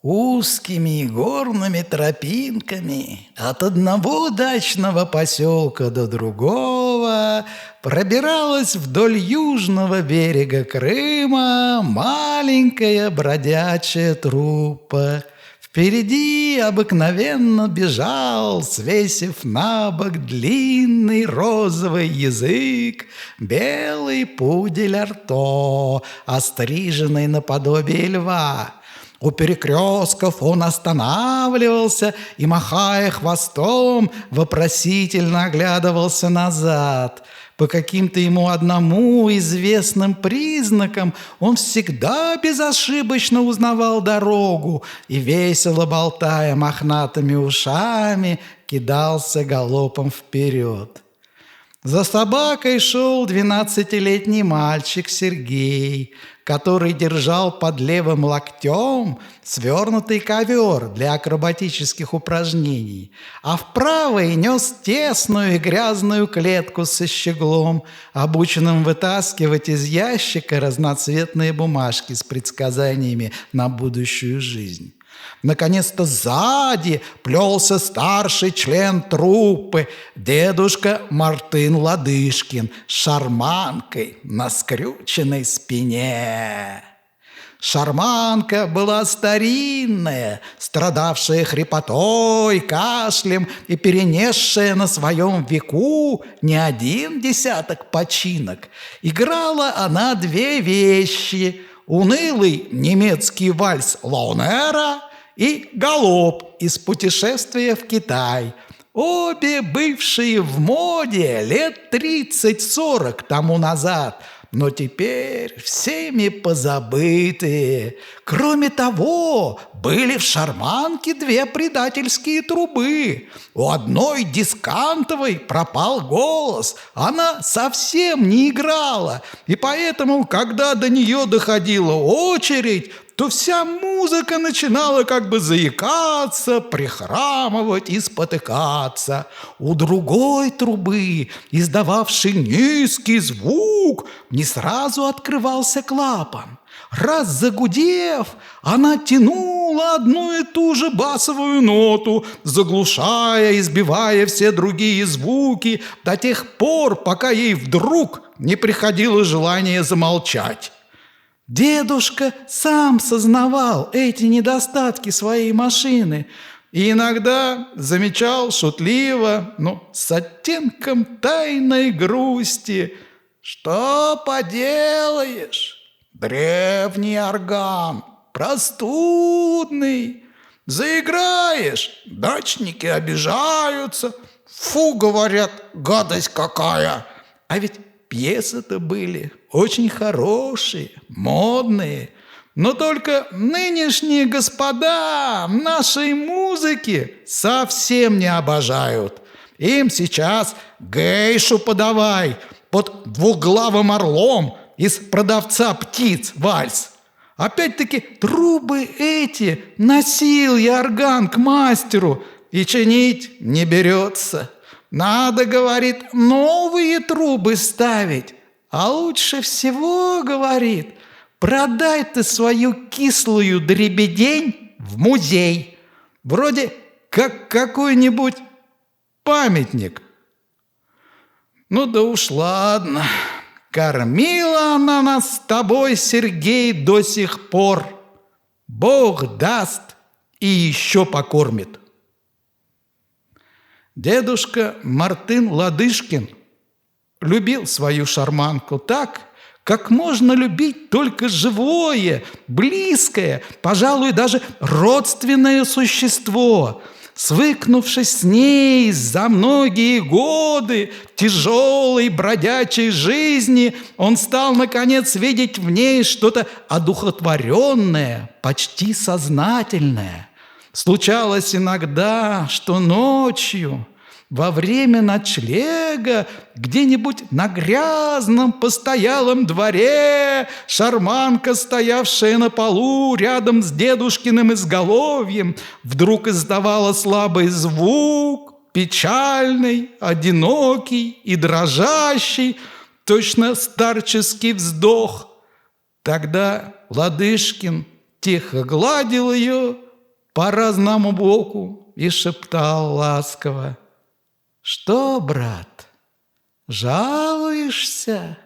Узкими горными тропинками от одного дачного поселка до другого пробиралась вдоль южного берега Крыма маленькая бродячая труппа. Впереди обыкновенно бежал, свесив на бок длинный розовый язык, белый пудель Арто, остриженный наподобие льва. У перекрестков он останавливался и, махая хвостом, вопросительно оглядывался назад. По каким-то ему одному известным признакам он всегда безошибочно узнавал дорогу и, весело болтая мохнатыми ушами, кидался галопом вперед. За собакой шел 12-летний мальчик Сергей, который держал под левым локтем свернутый ковер для акробатических упражнений, а в правой нес тесную и грязную клетку со щеглом, обученным вытаскивать из ящика разноцветные бумажки с предсказаниями на будущую жизнь. Наконец-то сзади плелся старший член труппы, дедушка Мартын Ладышкин с шарманкой на скрюченной спине. Шарманка была старинная, страдавшая хрипотой, кашлем и перенесшая на своем веку не один десяток починок. Играла она две вещи: унылый немецкий вальс Лаунера и галоп из «Путешествия в Китай», обе бывшие в моде лет 30-40 тому назад, но теперь всеми позабытые. Кроме того, были в шарманке две предательские трубы. У одной дискантовой пропал голос, она совсем не играла, и поэтому, когда до нее доходила очередь, то вся музыка начинала как бы заикаться, прихрамывать и спотыкаться. У другой трубы, издававшей низкий звук, не сразу открывался клапан. Раз загудев, она тянула одну и ту же басовую ноту, заглушая и сбивая все другие звуки до тех пор, пока ей вдруг не приходило желание замолчать. Дедушка сам сознавал эти недостатки своей машины и иногда замечал шутливо, но с оттенком тайной грусти: «Что поделаешь? Древний орган, простудный. Заиграешь, дачники обижаются. Фу, говорят, гадость какая!» А ведь пьесы-то были очень хорошие, модные. Но только нынешние господа нашей музыки совсем не обожают. Им сейчас гейшу подавай под двуглавым орлом из «Продавца птиц» вальс. Опять-таки трубы эти носил я орган к мастеру, и чинить не берется. Надо, говорит, новые трубы ставить. А лучше всего, говорит, продай ты свою кислую дребедень в музей. Вроде как какой-нибудь памятник. Ну да уж ладно. Кормила она нас с тобой, Сергей, до сих пор. Бог даст и еще покормит. Дедушка Мартын Ладышкин любил свою шарманку так, как можно любить только живое, близкое, пожалуй, даже родственное существо. Свыкнувшись с ней за многие годы тяжелой бродячей жизни, он стал, наконец, видеть в ней что-то одухотворенное, почти сознательное. Случалось иногда, что ночью, во время ночлега, где-нибудь на грязном постоялом дворе, шарманка, стоявшая на полу рядом с дедушкиным изголовьем, вдруг издавала слабый звук, печальный, одинокий и дрожащий, точно старческий вздох. Тогда Ладышкин тихо гладил ее, по разному боку и шептал ласково: «Что, брат, жалуешься?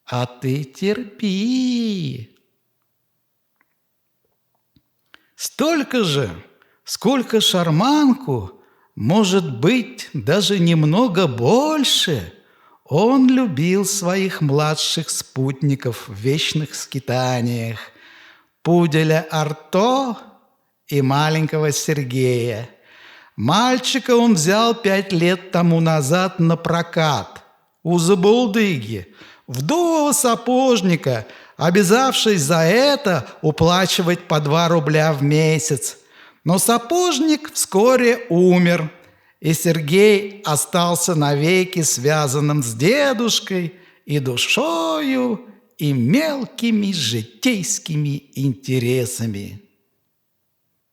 А ты терпи. Столько же, сколько шарманку, может быть, даже немного больше, он любил своих младших спутников в вечных скитаниях, пуделя Арто и маленького Сергея. Мальчика он взял 5 лет тому назад на прокат у забулдыги, вдового сапожника, обязавшись за это уплачивать по 2 рубля в месяц. Но сапожник вскоре умер, и Сергей остался навеки связанным с дедушкой и душою, и мелкими житейскими интересами.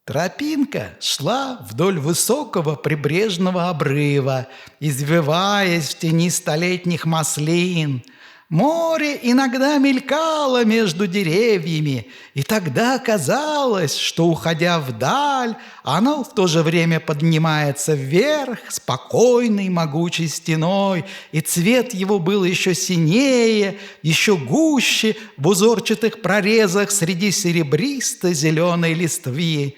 Тропинка шла вдоль высокого прибрежного обрыва, извиваясь в тени столетних маслин. Море иногда мелькало между деревьями, и тогда казалось, что, уходя вдаль, оно в то же время поднимается вверх спокойной могучей стеной, и цвет его был еще синее, еще гуще в узорчатых прорезах среди серебристо-зеленой листвы.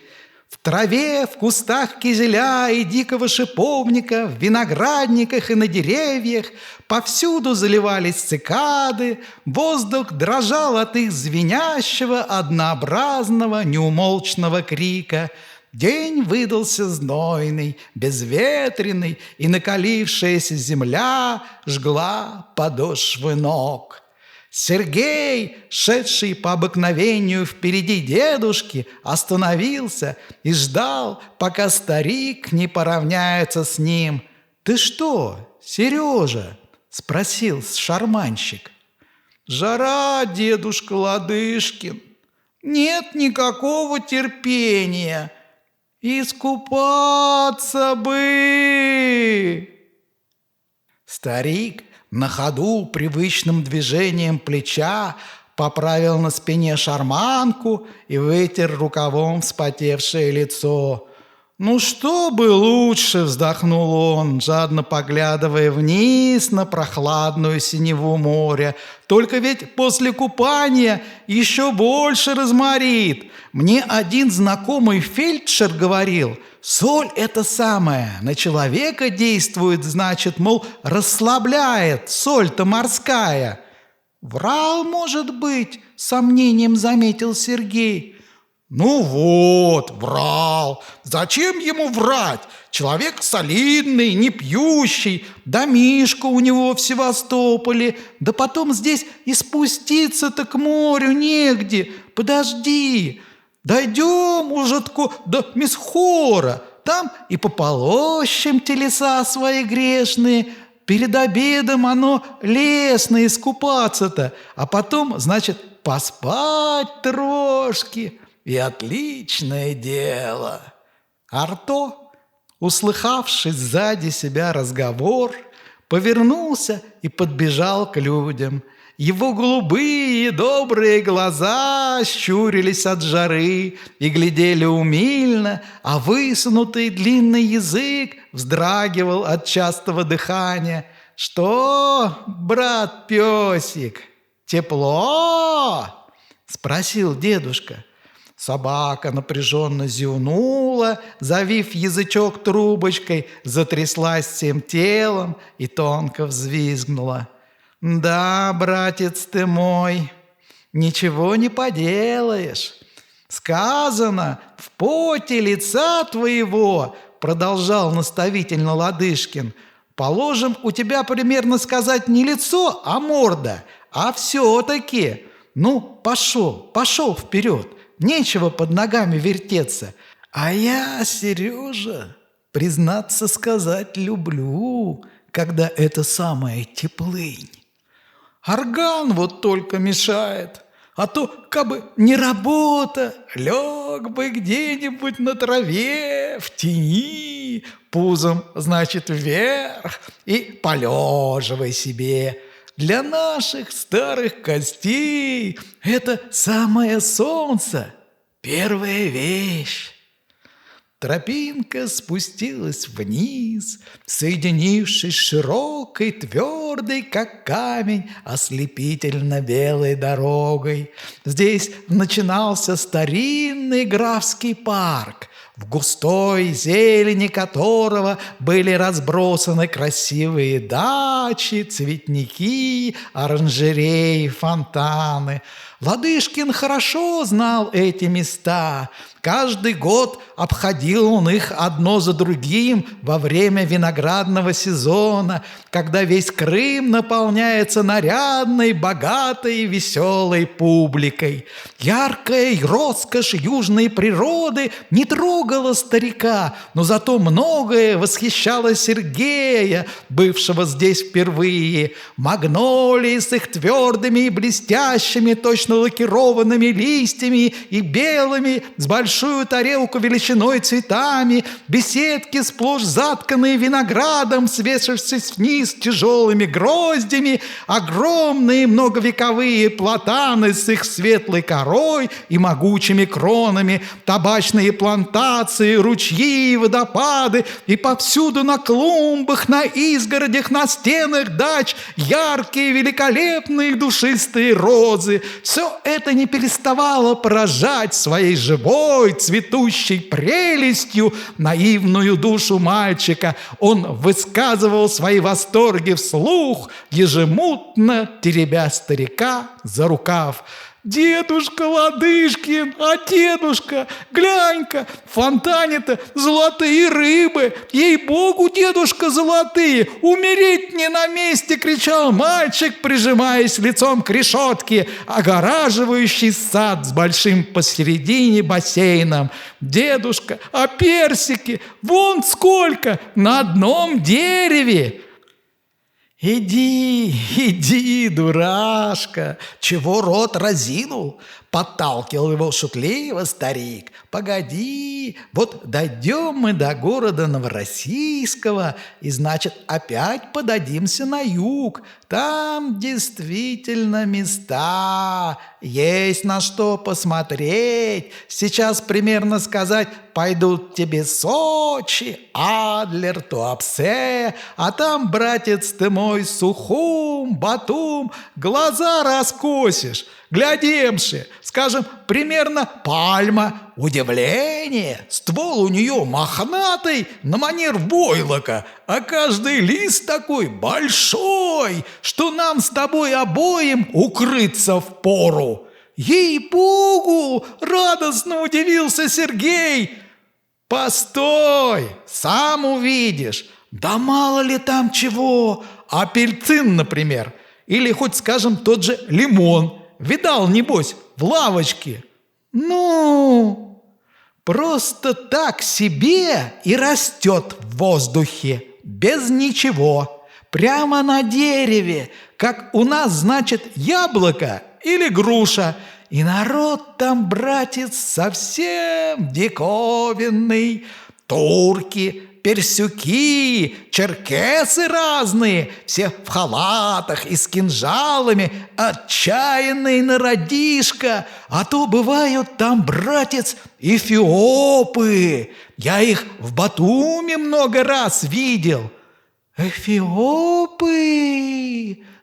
В траве, в кустах кизиля и дикого шиповника, в виноградниках и на деревьях повсюду заливались цикады, воздух дрожал от их звенящего, однообразного, неумолчного крика. День выдался знойный, безветренный, и накалившаяся земля жгла подошвы ног. Сергей, шедший по обыкновению впереди дедушки, остановился и ждал, пока старик не поравняется с ним. «Ты что, Сережа?» – спросил шарманщик. «Жара, дедушка Ладышкин, нет никакого терпения. Искупаться бы!» Старик на ходу привычным движением плеча поправил на спине шарманку и вытер рукавом вспотевшее лицо. «Ну что бы лучше!» – вздохнул он, жадно поглядывая вниз на прохладную синеву моря. «Только ведь после купания еще больше разморит. Мне один знакомый фельдшер говорил, соль это самое на человека действует, значит, мол, расслабляет, соль-то морская». «Врал, может быть?» – с сомнением заметил Сергей. «Ну вот, врал. Зачем ему врать? Человек солидный, не пьющий, домишко у него в Севастополе, да потом здесь и спуститься-то к морю негде. Подожди, дойдем уже-тако до Мисхора, там и пополощем телеса свои грешные. Перед обедом оно лестно искупаться-то, а потом, значит, поспать трошки». И отличное дело. Арто, услыхавший сзади себя разговор, повернулся и подбежал к людям. Его голубые добрые глаза щурились от жары и глядели умильно, а высунутый длинный язык вздрагивал от частого дыхания. «Что, брат-песик, тепло?» – спросил дедушка. Собака напряженно зевнула, завив язычок трубочкой, затряслась всем телом и тонко взвизгнула. «Да, братец ты мой, ничего не поделаешь. Сказано, в поте лица твоего, продолжал наставительно Ладышкин, положим, у тебя примерно сказать не лицо, а морда, а все-таки. Ну, пошел вперед. Нечего под ногами вертеться. А я, Сережа, признаться сказать, люблю, когда это самая теплынь. Орган вот только мешает, а то, кабы не работа, лег бы где-нибудь на траве, в тени, пузом, значит, вверх, и полеживай себе. Для наших старых костей это самое солнце. Первая вещь. Тропинка спустилась вниз, соединившись широкой, твердой, как камень, ослепительно-белой дорогой. Здесь начинался старинный графский парк, в густой зелени которого были разбросаны красивые дачи, цветники, оранжереи, фонтаны. Ладышкин хорошо знал эти места. Каждый год обходил он их одно за другим во время виноградного сезона, когда весь Крым наполняется нарядной, богатой и веселой публикой. Яркая роскошь южной природы не трогала старика, но зато многое восхищало Сергея, бывшего здесь впервые. Магнолии с их твердыми и блестящими, точно лакированными листьями и белыми, с большую тарелку величиной цветами, беседки сплошь затканные виноградом, свешившись вниз тяжелыми гроздями, огромные многовековые платаны с их светлой корой и могучими кронами, табачные плантации, ручьи и водопады, и повсюду на клумбах, на изгородях, на стенах дач яркие, великолепные душистые розы. Все это не переставало поражать своей живой, цветущей прелестью наивную душу мальчика. Он высказывал свои восторги вслух, ежемутно теребя старика за рукав. «Дедушка Ладышкин, а дедушка, глянь-ка, в фонтане-то золотые рыбы! Ей-богу, дедушка, золотые! Умереть не на месте!» — кричал мальчик, прижимаясь лицом к решетке, огораживающей сад с большим посередине бассейном. «Дедушка, а персики? Вон сколько! На одном дереве!» «Иди, дурашка, чего рот разинул?» — подталкивал его шутливо старик. «Погоди, вот дойдем мы до города Новороссийского, и, значит, опять подадимся на юг. Там действительно места, есть на что посмотреть. Сейчас примерно сказать пойдут тебе Сочи, Адлер, Туапсе, а там, братец ты мой, Сухум, Батум, глаза раскосишь. Глядемши, скажем, примерно пальма. Удивление, ствол у нее мохнатый, на манер войлока, а каждый лист такой большой, что нам с тобой обоим укрыться впору». «Ей-богу!» — радостно удивился Сергей. «Постой, сам увидишь. Да мало ли там чего. Апельсин, например, или хоть, скажем, тот же лимон. Видал, небось, в лавочке?» «Ну, просто так себе и растет в воздухе, без ничего, прямо на дереве, как у нас, значит, яблоко или груша. И народ там, братец, совсем диковинный. Турки, персюки, черкесы разные, все в халатах и с кинжалами, отчаянный народишко. А то бывают там, братец, эфиопы. Я их в Батуми много раз видел». «Эфиопы?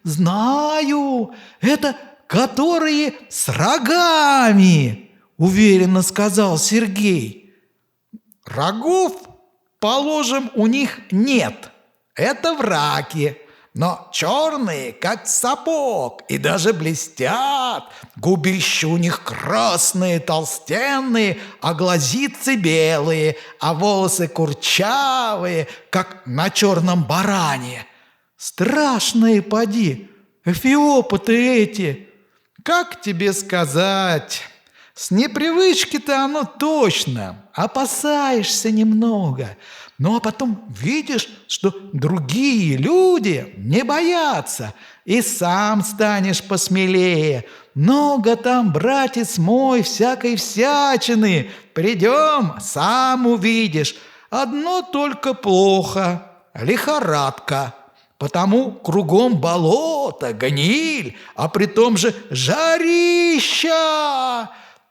Знаю, это которые с рогами», — уверенно сказал Сергей. «Рогов, положим, у них нет. Это враки, но черные, как сапог, и даже блестят. Губища у них красные, толстенные, а глазицы белые, а волосы курчавые, как на черном баране. Страшные поди, эфиопы-то эти. Как тебе сказать? С непривычки-то оно точно, опасаешься немного, ну а потом видишь, что другие люди не боятся, и сам станешь посмелее. Много там, братец мой, всякой всячины. Придем, сам увидишь. Одно только плохо — лихорадка. Потому кругом болото, гниль, а при том же жарища.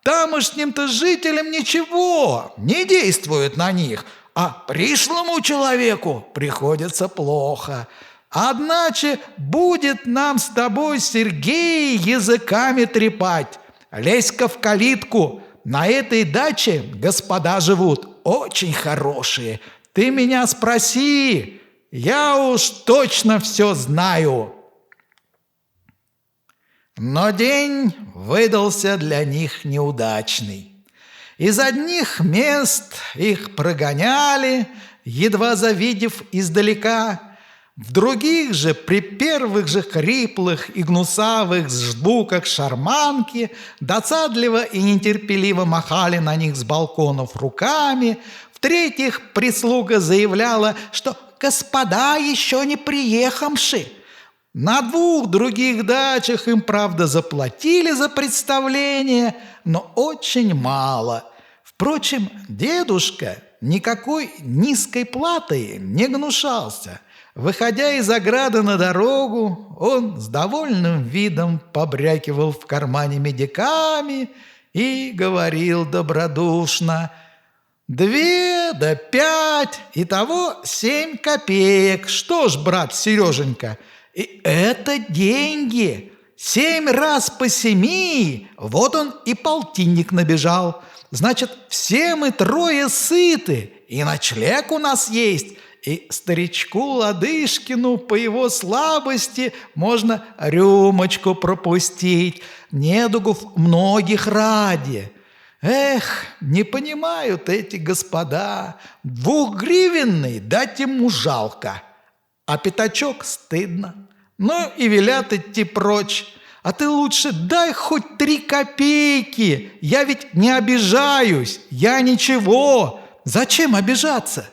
тамошним-то жителям ничего не действует на них, а пришлому человеку приходится плохо. Одначе будет нам с тобой, Сергей, языками трепать. Лезь-ка в калитку. На этой даче господа живут очень хорошие. Ты меня спроси, я уж точно все знаю». Но день выдался для них неудачный. Из одних мест их прогоняли, едва завидев издалека. В других же, при первых же хриплых и гнусавых звуках шарманки, досадливо и нетерпеливо махали на них с балконов руками. В-третьих, прислуга заявляла, что господа еще не приехавши. На 2 других дачах им, правда, заплатили за представление, но очень мало. Впрочем, дедушка никакой низкой платой не гнушался. Выходя из ограды на дорогу, он с довольным видом побрякивал в кармане медиками и говорил добродушно: 2 да 5, итого 7 копеек. Что ж, брат Сереженька, и это деньги. 7 раз по 7, вот он и полтинник набежал. Значит, все мы 3 сыты, и ночлег у нас есть. И старичку Ладышкину по его слабости можно рюмочку пропустить, недугов многих ради. Эх, не понимают эти господа, 2-гривенный дать ему жалко, а пятачок стыдно. Ну и велят идти прочь. А ты лучше дай хоть 3 копейки, я ведь не обижаюсь, я ничего. Зачем обижаться?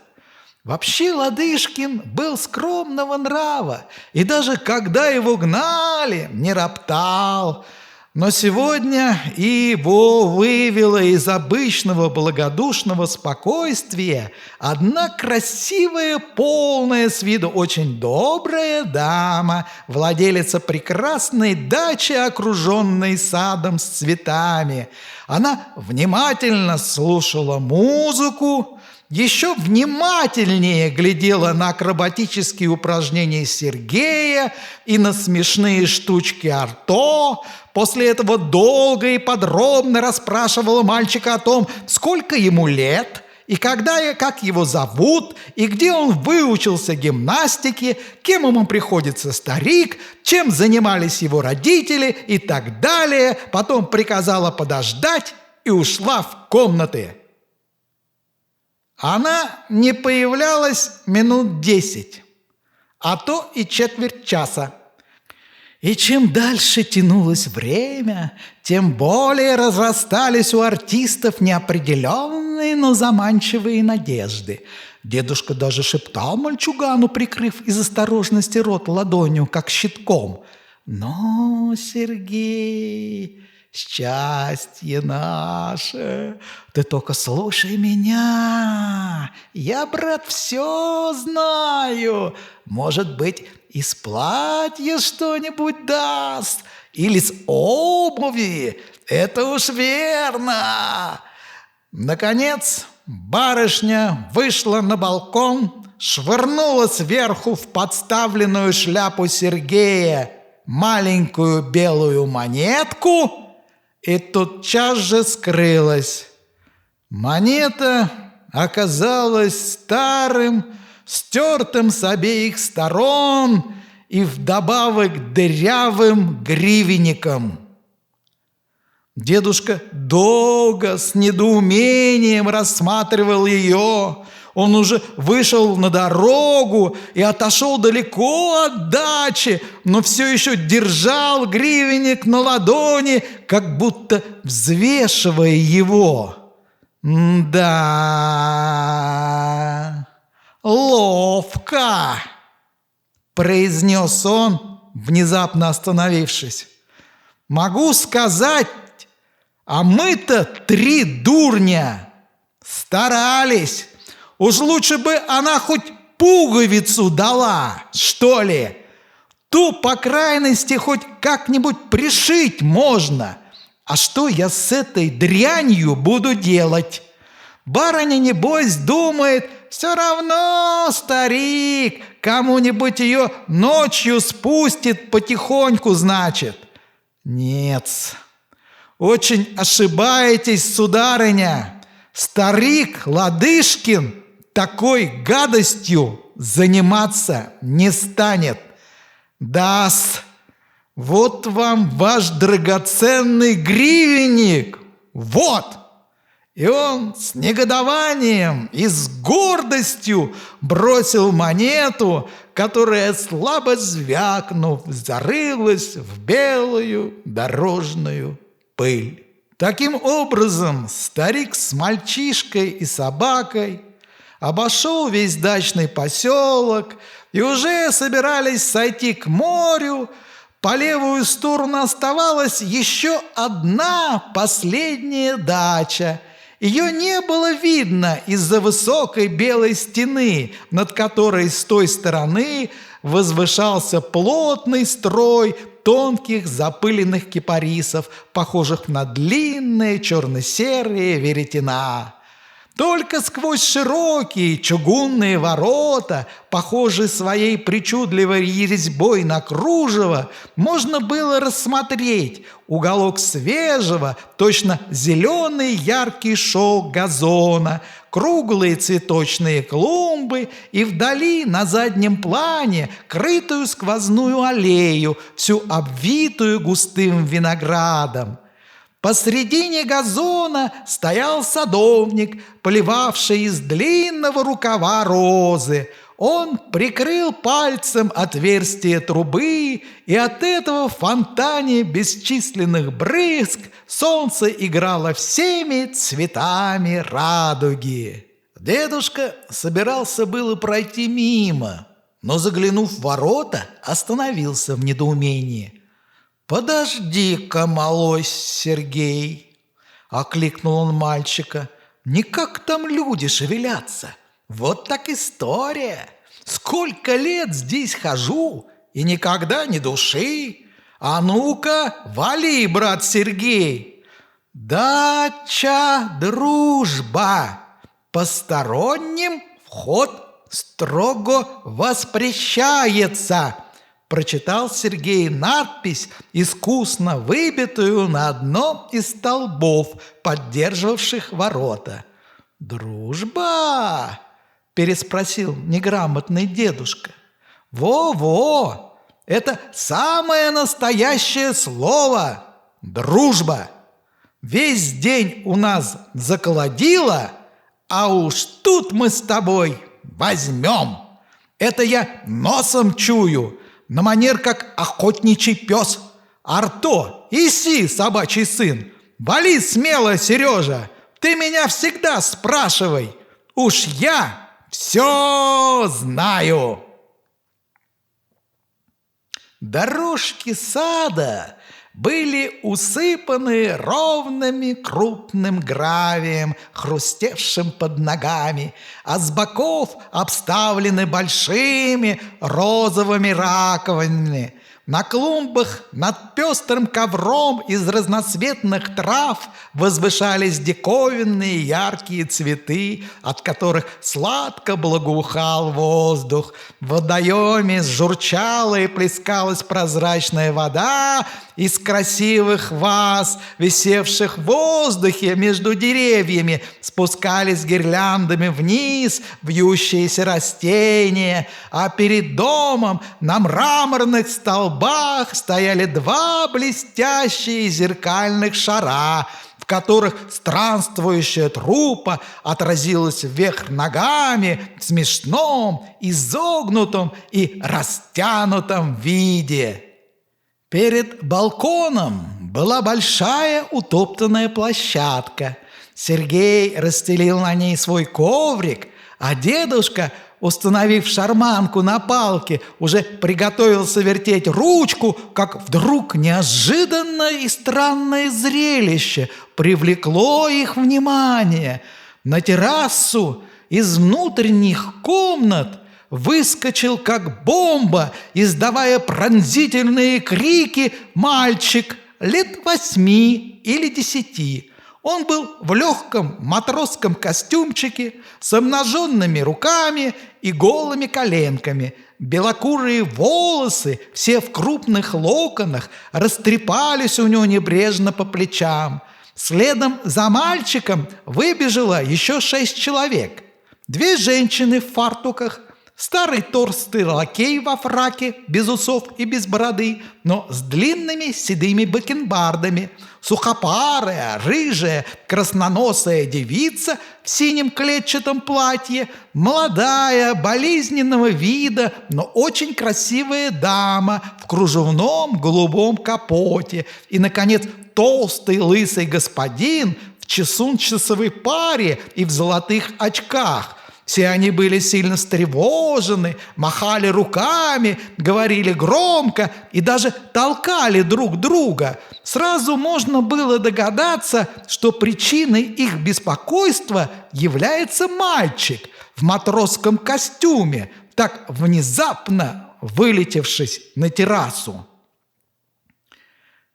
Вообще Ладышкин был скромного нрава, и даже когда его гнали, не роптал. Но сегодня его вывела из обычного благодушного спокойствия одна красивая, полная, с виду очень добрая дама, владелица прекрасной дачи, окруженной садом с цветами. Она внимательно слушала музыку, еще внимательнее глядела на акробатические упражнения Сергея и на смешные штучки Арто. После этого долго и подробно расспрашивала мальчика о том, сколько ему лет, и когда и как его зовут, и где он выучился гимнастике, кем ему приходится старик, чем занимались его родители и так далее. Потом приказала подождать и ушла в комнаты. Она не появлялась минут 10, а то и четверть часа. И чем дальше тянулось время, тем более разрастались у артистов неопределенные, но заманчивые надежды. Дедушка даже шептал мальчугану, прикрыв из осторожности рот ладонью, как щитком: «Ну, Сергей, счастье наше, ты только слушай меня, я, брат, все знаю, может быть, из платья что-нибудь даст, или с обуви, это уж верно». Наконец барышня вышла на балкон, швырнула сверху в подставленную шляпу Сергея маленькую белую монетку и тотчас же скрылась. Монета оказалась старым, стертым с обеих сторон и вдобавок дырявым гривенником. Дедушка долго с недоумением рассматривал ее. Он уже вышел на дорогу и отошел далеко от дачи, но все еще держал гривенник на ладони, как будто взвешивая его. «Да, ловко!» – произнес он, внезапно остановившись. «Могу сказать, а мы-то 3 дурня старались. Уж лучше бы она хоть пуговицу дала, что ли. Ту, по крайности, хоть как-нибудь пришить можно. А что я с этой дрянью буду делать? Барыня, небось, думает, все равно старик кому-нибудь ее ночью спустит потихоньку, значит. Нет, очень ошибаетесь, сударыня. Старик Ладышкин такой гадостью заниматься не станет. Да-с, вот вам ваш драгоценный гривенник, вот!» И он с негодованием и с гордостью бросил монету, которая, слабо звякнув, зарылась в белую дорожную пыль. Таким образом, старик с мальчишкой и собакой обошел весь дачный поселок и уже собирались сойти к морю. По левую сторону оставалась еще одна последняя дача. Ее не было видно из-за высокой белой стены, над которой с той стороны возвышался плотный строй тонких запыленных кипарисов, похожих на длинные черно-серые веретена. Только сквозь широкие чугунные ворота, похожие своей причудливой резьбой на кружево, можно было рассмотреть уголок свежего, точно зеленый яркий шелк газона, круглые цветочные клумбы и вдали на заднем плане крытую сквозную аллею, всю обвитую густым виноградом. Посредине газона стоял садовник, поливавший из длинного рукава розы. Он прикрыл пальцем отверстие трубы, и от этого в фонтане бесчисленных брызг солнце играло всеми цветами радуги. Дедушка собирался было пройти мимо, но, заглянув в ворота, остановился в недоумении. «Подожди-ка, малой Сергей!» — окликнул он мальчика. «Никак там люди шевелятся! Вот так история! Сколько лет здесь хожу, и никогда ни души! А ну-ка, вали, брат Сергей!» «Дача дружба! Посторонним вход строго воспрещается!» Прочитал Сергей надпись, искусно выбитую на одном из столбов, поддерживавших ворота. «Дружба?» – переспросил неграмотный дедушка. «Во-во! Это самое настоящее слово – дружба! Весь день у нас заколодило, а уж тут мы с тобой возьмем! Это я носом чую!» На манер, как охотничий пес. Арто, иси, собачий сын, вали смело, Сережа, ты меня всегда спрашивай. Уж я все знаю. Дорожки сада были усыпаны ровными крупным гравием, хрустевшим под ногами, а с боков обставлены большими розовыми раковинами. На клумбах над пестрым ковром из разноцветных трав возвышались диковинные яркие цветы, от которых сладко благоухал воздух. В водоеме журчала и плескалась прозрачная вода из красивых ваз, висевших в воздухе между деревьями, спускались гирляндами вниз вьющиеся растения, а перед домом на мраморных столбах стояли два блестящие зеркальных шара, в которых странствующая труппа отразилась вверх ногами в смешном, изогнутом и растянутом виде. Перед балконом была большая утоптанная площадка. Сергей расстелил на ней свой коврик, а дедушка, установив шарманку на палке, уже приготовился вертеть ручку, как вдруг неожиданное и странное зрелище привлекло их внимание. На террасу из внутренних комнат выскочил, как бомба, издавая пронзительные крики, мальчик лет 8 или 10. Он был в легком матросском костюмчике с обнаженными руками и голыми коленками. Белокурые волосы, все в крупных локонах, растрепались у него небрежно по плечам. Следом за мальчиком выбежало еще 6 человек. 2 женщины в фартуках, старый толстый лакей во фраке, без усов и без бороды, но с длинными седыми бакенбардами, сухопарая, рыжая, красноносая девица в синем клетчатом платье, молодая, болезненного вида, но очень красивая дама в кружевном голубом капоте и, наконец, толстый лысый господин в чесунчасовой паре и в золотых очках. Все они были сильно встревожены, махали руками, говорили громко и даже толкали друг друга. Сразу можно было догадаться, что причиной их беспокойства является мальчик в матросском костюме, так внезапно вылетевшись на террасу.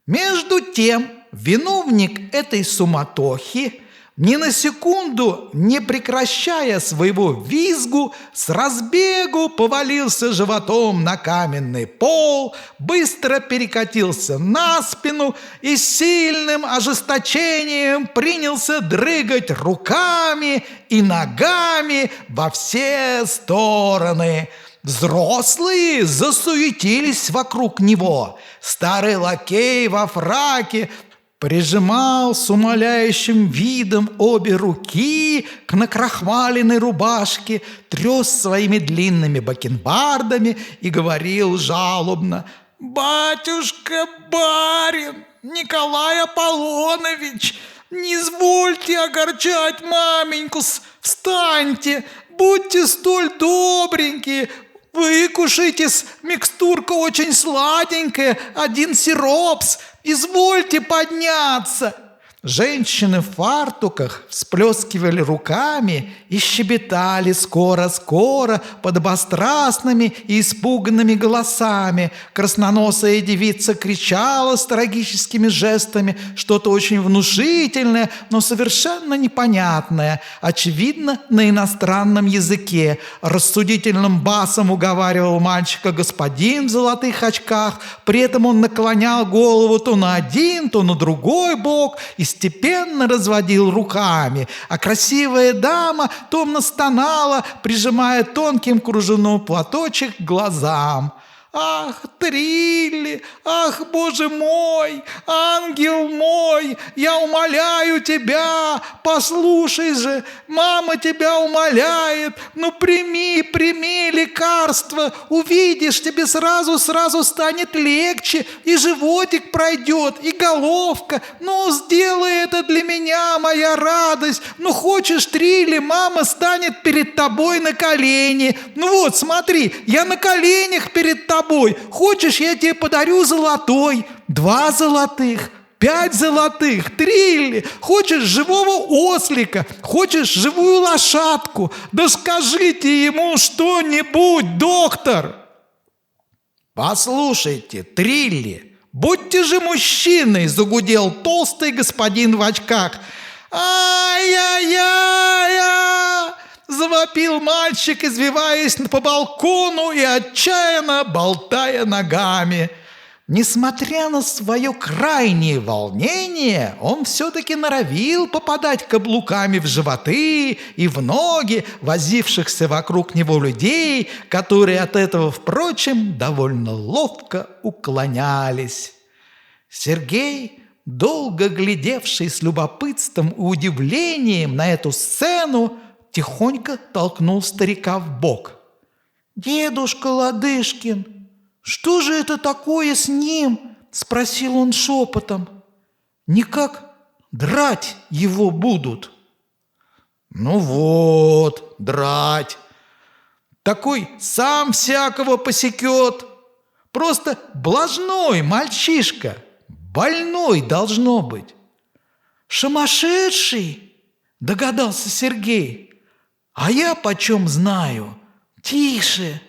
Между тем, виновник этой суматохи, ни на секунду не прекращая своего визгу, с разбегу повалился животом на каменный пол, быстро перекатился на спину и с сильным ожесточением принялся дрыгать руками и ногами во все стороны. Взрослые засуетились вокруг него. Старый лакей во фраке прижимал с умоляющим видом обе руки к накрахмаленной рубашке, тряс своими длинными бакенбардами и говорил жалобно: «Батюшка-барин Николай Аполлонович, не извольте огорчать маменьку, встаньте, будьте столь добренькие, выкушайте-с, микстурка очень сладенькая, 1 сиропс, извольте подняться». Женщины в фартуках всплескивали руками и щебетали скоро-скоро подобострастными и испуганными голосами. Красноносая девица кричала с трагическими жестами что-то очень внушительное, но совершенно непонятное, очевидно, на иностранном языке. Рассудительным басом уговаривал мальчика господин в золотых очках, при этом он наклонял голову то на один, то на другой бок и степенно разводил руками, а красивая дама томно стонала, прижимая тонким кружевной платочек к глазам. «Ах, Трилли! Ах, Боже мой! Ангел мой! Я умоляю тебя! Послушай же! Мама тебя умоляет! Ну, прими лекарство! Увидишь, тебе сразу станет легче, и животик пройдет, и головка! Ну, сделай это для меня, моя радость! Ну, хочешь, Трилли, мама станет перед тобой на колени! Ну вот, смотри, я на коленях перед тобой! Хочешь, я тебе подарю золотой, 2 золотых, 5 золотых, Трилли. Хочешь живого ослика, хочешь живую лошадку. Да скажите ему что-нибудь, доктор!» «Послушайте, Трилли, будьте же мужчиной!» — загудел толстый господин в очках. «Ай-яй-яй-яй!» — завопил мальчик, извиваясь по балкону и отчаянно болтая ногами. Несмотря на свое крайнее волнение, он все-таки норовил попадать каблуками в животы и в ноги возившихся вокруг него людей, которые от этого, впрочем, довольно ловко уклонялись. Сергей, долго глядевший с любопытством и удивлением на эту сцену, тихонько толкнул старика в бок. «Дедушка Ладышкин, что же это такое с ним?» – спросил он шепотом. «Никак драть его будут». «Ну вот, драть. Такой сам всякого посекет. Просто блажной мальчишка, больной должно быть». «Сумасшедший?» – догадался Сергей. «А я почем знаю? Тише!»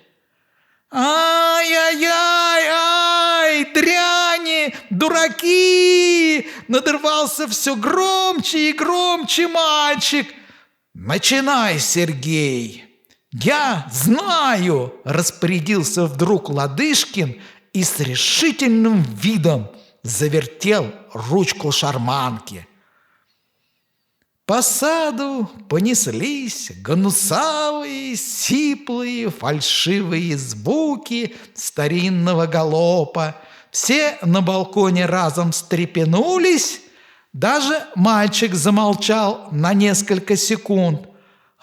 «Ай-яй-яй! Ай! Дряни! дураки!» Надрывался все громче и громче мальчик. «Начинай, Сергей!» «Я знаю!» – распорядился вдруг Ладышкин и с решительным видом завертел ручку шарманки. По саду понеслись гнусавые, сиплые, фальшивые звуки старинного галопа. Все на балконе разом встрепенулись. Даже мальчик замолчал на несколько секунд.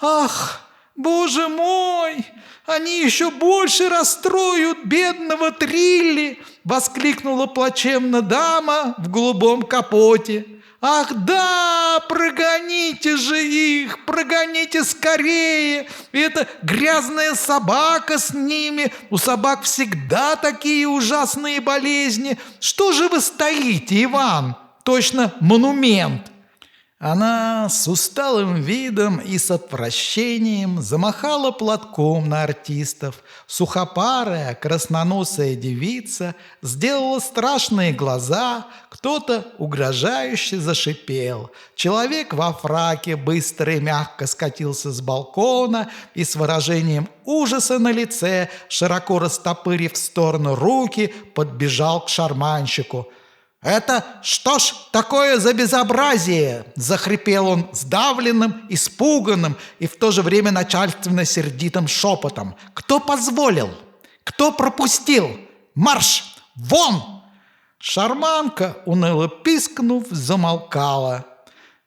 «Ах, Боже мой! Они еще больше расстроят бедного Трилли!» — воскликнула плачевно дама в голубом капоте. «Ах да, прогоните же их, прогоните скорее! Эта грязная собака с ними, у собак всегда такие ужасные болезни. Что же вы стоите, Иван? Точно монумент!» Она с усталым видом и с отвращением замахала платком на артистов. Сухопарая, красноносая девица сделала страшные глаза, кто-то угрожающе зашипел. Человек во фраке быстро и мягко скатился с балкона и с выражением ужаса на лице, широко растопырив в сторону руки, подбежал к шарманщику. «Это что ж такое за безобразие?» – захрипел он сдавленным, испуганным и в то же время начальственно-сердитым шепотом. «Кто позволил? Кто пропустил? Марш! Вон!» Шарманка, уныло пискнув, замолкала.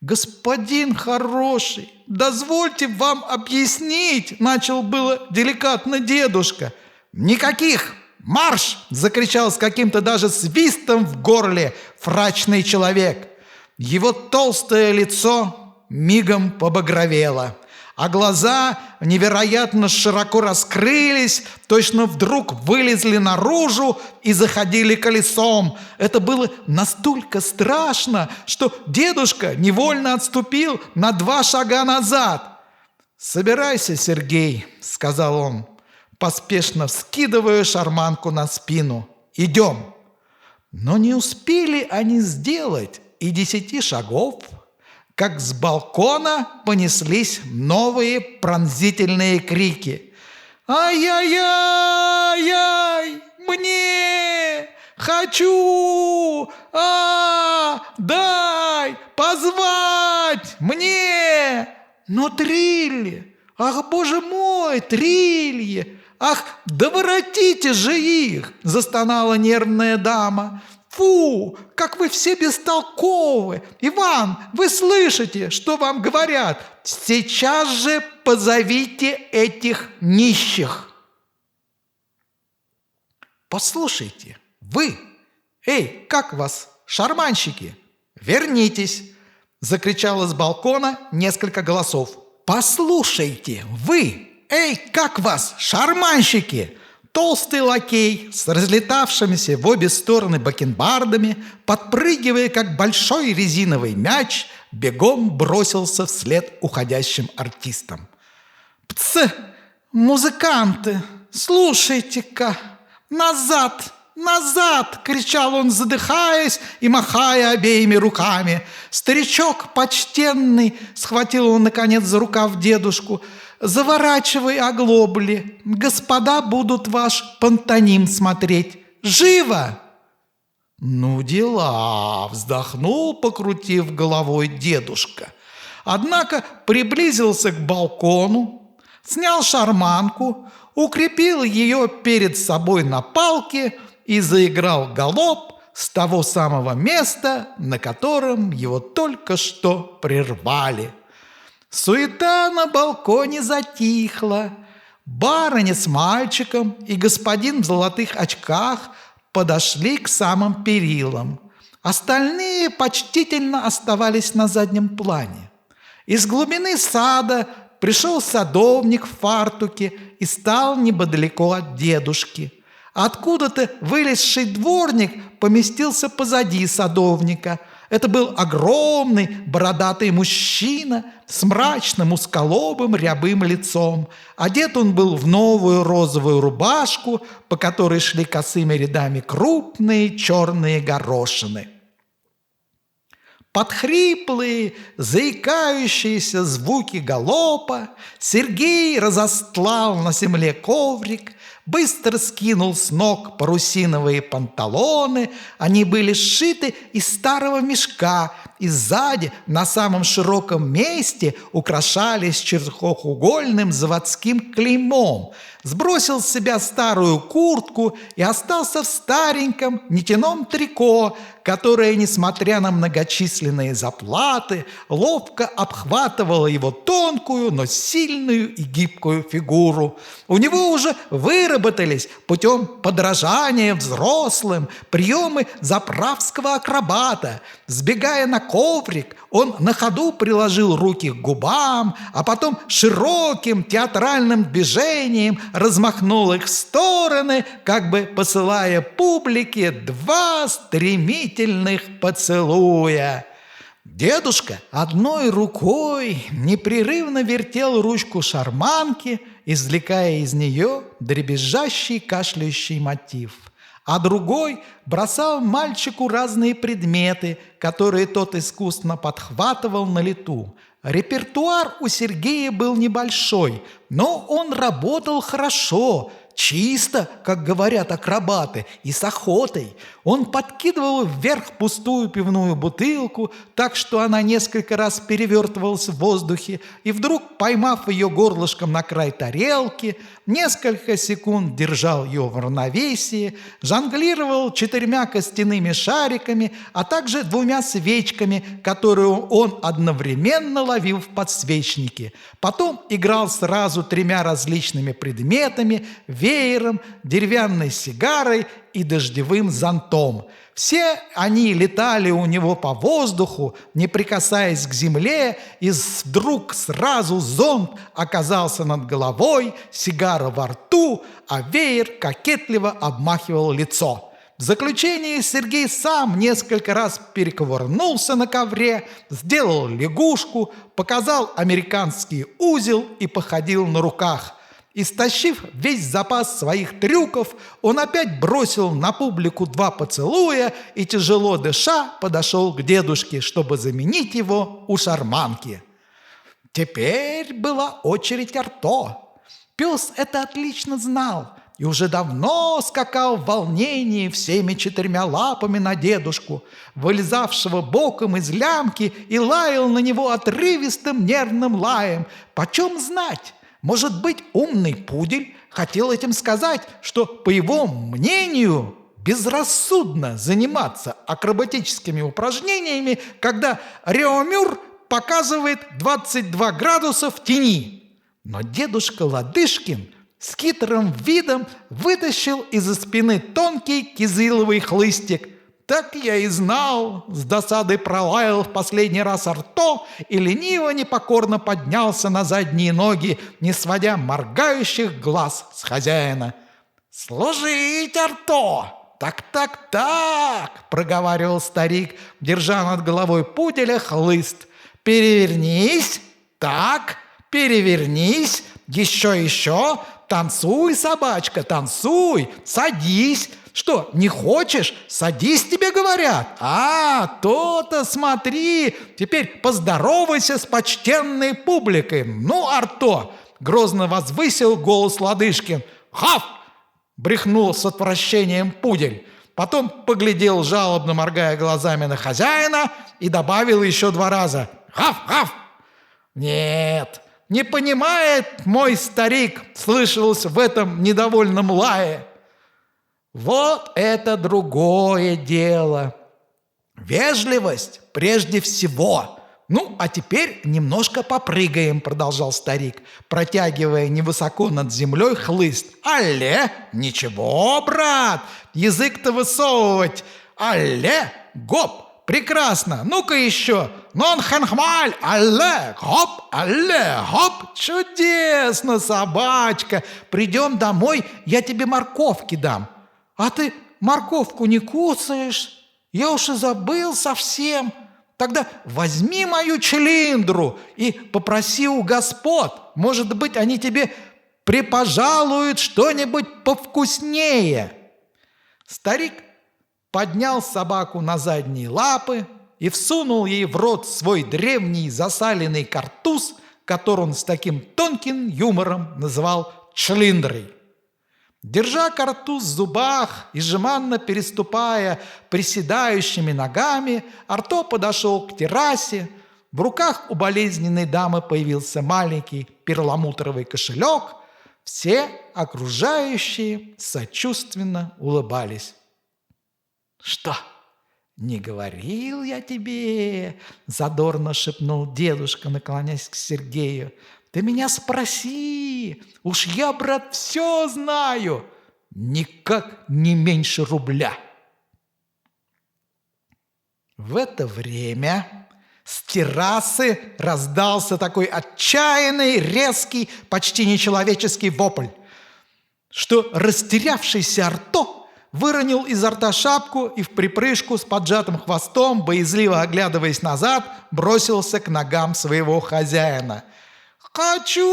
«Господин хороший, дозвольте вам объяснить!» – начал было деликатно дедушка. «Никаких! Марш!» – закричал с каким-то даже свистом в горле фрачный человек. Его толстое лицо мигом побагровело, а глаза невероятно широко раскрылись, точно вдруг вылезли наружу и заходили колесом. Это было настолько страшно, что дедушка невольно отступил на 2 шага назад. «Собирайся, Сергей», – сказал он, поспешно вскидывая шарманку на спину. «Идем!» Но не успели они сделать и 10 шагов, как с балкона понеслись новые пронзительные крики. «Ай-яй-яй-яй! Мне! Хочу! Дай! Позвать! Мне! Но Трилли! Ах, боже мой, Трилье! Ах, да воротите же их!» – застонала нервная дама. «Фу, как вы все бестолковы! Иван, вы слышите, что вам говорят? Сейчас же позовите этих нищих!» «Послушайте, вы! Эй, как вас, шарманщики? Вернитесь!» – закричало с балкона несколько голосов. «Послушайте, вы! Эй, как вас, шарманщики!» Толстый лакей с разлетавшимися в обе стороны бакенбардами, подпрыгивая, как большой резиновый мяч, бегом бросился вслед уходящим артистам. «Пц, музыканты, слушайте-ка! Назад! Назад!» – кричал он, задыхаясь и махая обеими руками. «Старичок почтенный!» – схватил он, наконец, за рукав дедушку. «Заворачивай оглобли, господа будут ваш пантомим смотреть. Живо!» «Ну дела!» – вздохнул, покрутив головой дедушка. Однако приблизился к балкону, снял шарманку, укрепил ее перед собой на палке и заиграл галоп с того самого места, на котором его только что прервали. Суета на балконе затихла. Барыня с мальчиком и господин в золотых очках подошли к самым перилам. Остальные почтительно оставались на заднем плане. Из глубины сада пришел садовник в фартуке и стал неподалеку от дедушки. Откуда-то вылезший дворник поместился позади садовника. Это был огромный бородатый мужчина с мрачным узколобым рябым лицом. Одет он был в новую розовую рубашку, по которой шли косыми рядами крупные черные горошины. Под хриплые, заикающиеся звуки галопа Сергей разостлал на земле коврик, быстро скинул с ног парусиновые панталоны. Они были сшиты из старого мешка и сзади на самом широком месте украшались четырехугольным заводским клеймом. Сбросил с себя старую куртку и остался в стареньком нитяном трико, которое, несмотря на многочисленные заплаты, ловко обхватывало его тонкую, но сильную и гибкую фигуру. У него уже выработались путем подражания взрослым приемы заправского акробата. Сбегая на коврик, он на ходу приложил руки к губам, а потом широким театральным движением размахнул их в стороны, как бы посылая публике 2 стремительных поцелуя. Дедушка одной рукой непрерывно вертел ручку шарманки, извлекая из нее дребезжащий кашляющий мотив, а другой бросал мальчику разные предметы, которые тот искусно подхватывал на лету. Репертуар у Сергея был небольшой, но он работал хорошо, чисто, как говорят акробаты, и с охотой. Он подкидывал вверх пустую пивную бутылку, так что она несколько раз перевертывалась в воздухе, и вдруг, поймав ее горлышком на край тарелки, несколько секунд держал ее в равновесии, жонглировал 4 костяными шариками, а также 2 свечками, которые он одновременно ловил в подсвечнике. Потом играл сразу 3 различными предметами: веером, деревянной сигарой и дождевым зонтом. Все они летали у него по воздуху, не прикасаясь к земле, и вдруг сразу зонт оказался над головой, сигара во рту, а веер кокетливо обмахивал лицо. В заключение Сергей сам несколько раз перекувырнулся на ковре, сделал лягушку, показал американский узел и походил на руках. Истощив весь запас своих трюков, он опять бросил на публику 2 поцелуя и, тяжело дыша, подошел к дедушке, чтобы заменить его у шарманки. Теперь была очередь Арто. Пес это отлично знал и уже давно скакал в волнении всеми 4 лапами на дедушку, вылезавшего боком из лямки, и лаял на него отрывистым нервным лаем. Почем знать? Может быть, умный пудель хотел этим сказать, что, по его мнению, безрассудно заниматься акробатическими упражнениями, когда Реомюр показывает 22 градуса в тени. Но дедушка Ладышкин с хитрым видом вытащил из-за спины тонкий кизиловый хлыстик. «Так я и знал!» — с досадой пролаял в последний раз Арто и лениво непокорно поднялся на задние ноги, не сводя моргающих глаз с хозяина. «Служить, Арто!» «Так!» — проговаривал старик, держа над головой пуделя хлыст. «Перевернись! Так! Перевернись! Еще! Танцуй, собачка, танцуй! Садись! Что, не хочешь? Садись, тебе говорят. То-то, смотри. Теперь поздоровайся с почтенной публикой. Ну, Арто!» — грозно возвысил голос Ладышкин. «Хав!» — брехнул с отвращением пудель. Потом поглядел, жалобно моргая глазами, на хозяина и добавил еще 2 раза. «Хав! Нет, не понимает мой старик!» — слышалось в этом недовольном лае. Вот это другое дело. Вежливость прежде всего. «Ну, а теперь немножко попрыгаем», — продолжал старик, протягивая невысоко над землей хлыст. «Алле! Ничего, брат! Язык-то высовывать! Алле! Гоп! Прекрасно! Ну-ка еще! Нон-ханхмаль! Алле! Гоп! Алле! Гоп! Чудесно, собачка! Придем домой, я тебе морковки дам». «А ты морковку не кусаешь?» Я уж и забыл совсем. Тогда возьми мою чилиндру и попроси у господ. Может быть, они тебе припожалуют что-нибудь повкуснее». Старик поднял собаку на задние лапы и всунул ей в рот свой древний засаленный картуз, который он с таким тонким юмором называл члиндрой. Держа картуз в зубах и жеманно переступая приседающими ногами, Арто подошел к террасе. В руках у болезненной дамы появился маленький перламутровый кошелек. Все окружающие сочувственно улыбались. «Что, не говорил я тебе?» – задорно шепнул дедушка, наклоняясь к Сергею. «Ты меня спроси, уж я, брат, все знаю, никак не меньше рубля». В это время с террасы раздался такой отчаянный, резкий, почти нечеловеческий вопль, что растерявшийся Арто выронил изо рта шапку и в припрыжку с поджатым хвостом, боязливо оглядываясь назад, бросился к ногам своего хозяина. «Хочу!»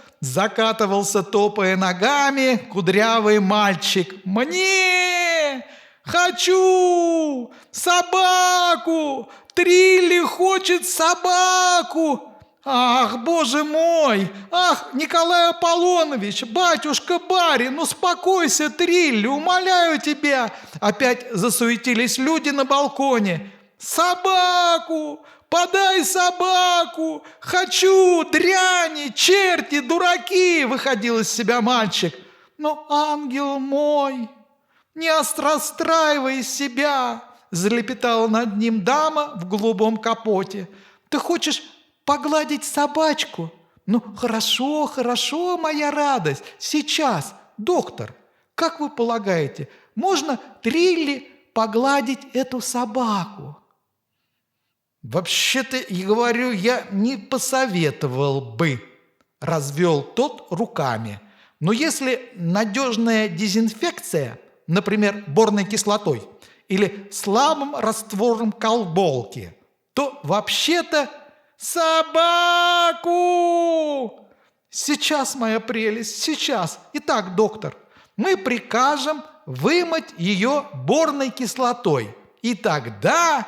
– закатывался, топая ногами, кудрявый мальчик. «Мне! Хочу! Собаку! Трилли хочет собаку! Ах, боже мой! Ах, Николай Аполлонович, батюшка барин, успокойся, Трилли, умоляю тебя!» Опять засуетились люди на балконе. «Собаку! Подай собаку! Хочу! Дряни! Черти! Дураки!» – выходил из себя мальчик. «Но, ангел мой, не расстраивай себя!» – залепетала над ним дама в голубом капоте. «Ты хочешь погладить собачку? Ну, хорошо, хорошо, моя радость. Сейчас, доктор, как вы полагаете, можно Трилли погладить эту собаку?» «Вообще-то, и говорю, я не посоветовал бы», – развел тот руками. «Но если надежная дезинфекция, например, борной кислотой или слабым раствором колболки, то вообще-то…» «Собаку! Сейчас, моя прелесть, сейчас. Итак, доктор, мы прикажем вымыть ее борной кислотой. И тогда...»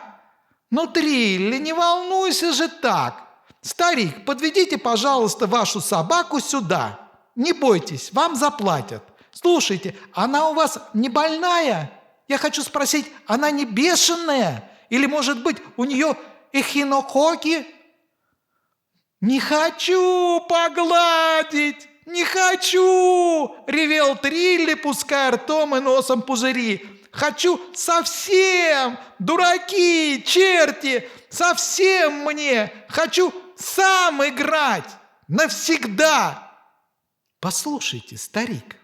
«Ну, Трилли, не волнуйся же так. Старик, подведите, пожалуйста, вашу собаку сюда. Не бойтесь, вам заплатят. Слушайте, она у вас не больная? Я хочу спросить, она не бешеная? Или, может быть, у нее эхинококи?» «Не хочу погладить! Не хочу!» – ревел Трилли, пуская ртом и носом пузыри. «Хочу совсем! Дураки, черти! Совсем мне! Хочу сам играть! Навсегда!» «Послушайте, старик,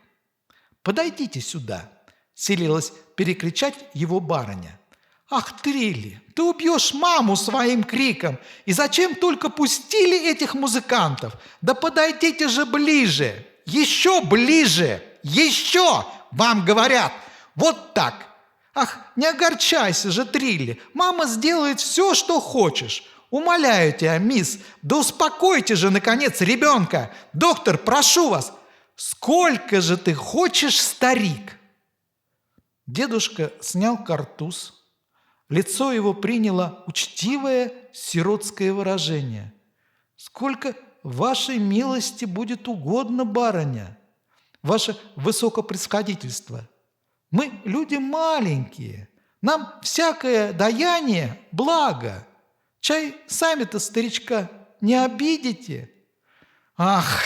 подойдите сюда!» – селилась перекричать его барыня. «Ах, Трилли, ты убьешь маму своим криком! И зачем только пустили этих музыкантов? Да подойдите же ближе! Еще ближе! Еще! Вам говорят! Вот так! Ах, не огорчайся же, Трилли! Мама сделает все, что хочешь! Умоляю тебя, мисс, да успокойте же, наконец, ребенка! Доктор, прошу вас! Сколько же ты хочешь, старик?» Дедушка снял картуз. Лицо его приняло учтивое сиротское выражение. «Сколько вашей милости будет угодно, барыня, ваше высокопревосходительство. Мы люди маленькие, нам всякое даяние – благо. Чай сами-то старичка не обидите?» «Ах,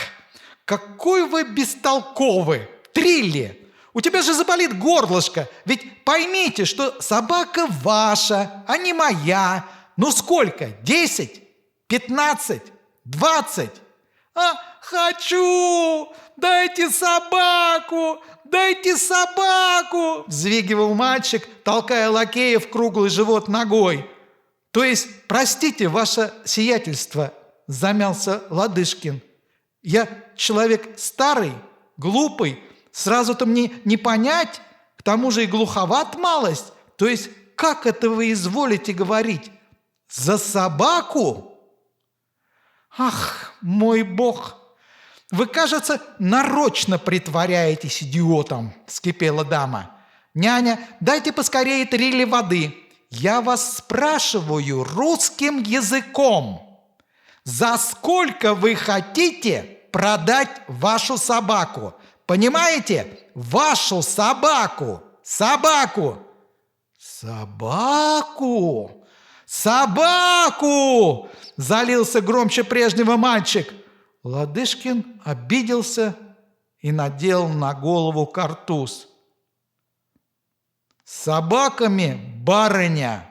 какой вы бестолковый, Трилли! У тебя же заболит горлышко, ведь поймите, что собака ваша, а не моя. Ну сколько? 10? 15? 20? Хочу! Дайте собаку! Дайте собаку!» взвигивал мальчик, толкая лакея в круглый живот ногой. «То есть, простите, ваше сиятельство», замялся Ладышкин. «Я человек старый, глупый, сразу-то мне не понять. К тому же и глуховат малость. То есть, как это вы изволите говорить? За собаку? Ах, мой бог! Вы, кажется, нарочно притворяетесь идиотом, вскипела дама. Няня, дайте поскорее 3 ли воды. Я вас спрашиваю русским языком. За сколько вы хотите продать вашу собаку? Понимаете? Вашу собаку! Собаку! Собаку! Собаку! Залился громче прежнего мальчик. Ладышкин обиделся и надел на голову картуз. «С собаками, барыня,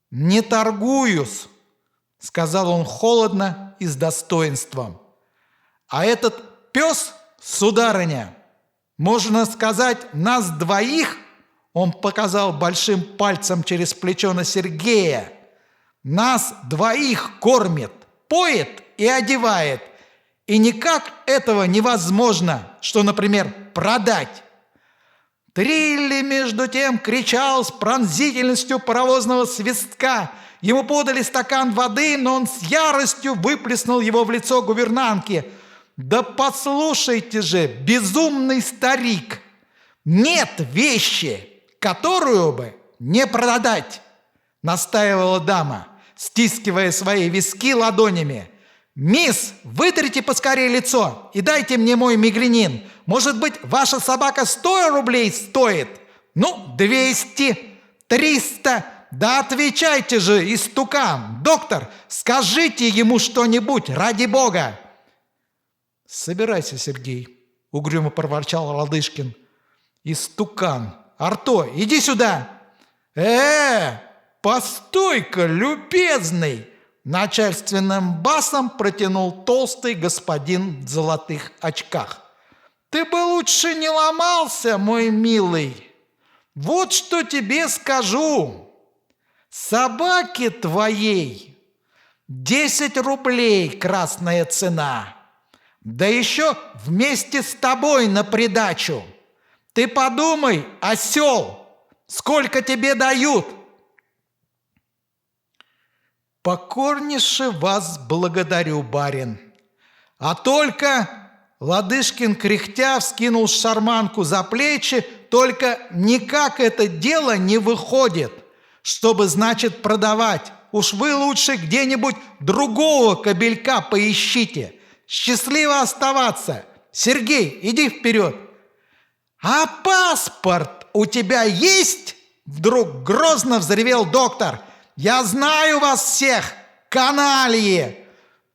не торгуюсь», — сказал он холодно и с достоинством. «А этот пес, сударыня, можно сказать, нас двоих, он показал большим пальцем через плечо на Сергея, нас двоих кормит, поет и одевает, и никак этого невозможно, что, например, продать». Трилли, между тем, кричал с пронзительностью паровозного свистка. Ему подали стакан воды, но он с яростью выплеснул его в лицо гувернантки. «Да послушайте же, безумный старик! Нет вещи, которую бы не продать!» настаивала дама, стискивая свои виски ладонями. «Мисс, вытрите поскорее лицо и дайте мне мой мигренин. Может быть, ваша собака 100 рублей стоит? Ну, 200, 300. Да отвечайте же, истукан! Доктор, скажите ему что-нибудь, ради бога!» «Собирайся, Сергей», — угрюмо проворчал Ладышкин. «Истукан! Арто, иди сюда!» Постой-ка, любезный!» Начальственным басом протянул толстый господин в золотых очках. «Ты бы лучше не ломался, мой милый. Вот что тебе скажу. Собаке твоей 10 рублей красная цена. Да еще вместе с тобой на придачу. Ты подумай, осел, сколько тебе дают?» «Покорнейше вас благодарю, барин. А только...» Ладышкин, кряхтя, вскинул шарманку за плечи. «Только никак это дело не выходит, чтобы, значит, продавать. Уж вы лучше где-нибудь другого кобелька поищите. Счастливо оставаться. Сергей, иди вперед!» «А паспорт у тебя есть?» Вдруг грозно взревел доктор. «Я знаю вас всех, канальи!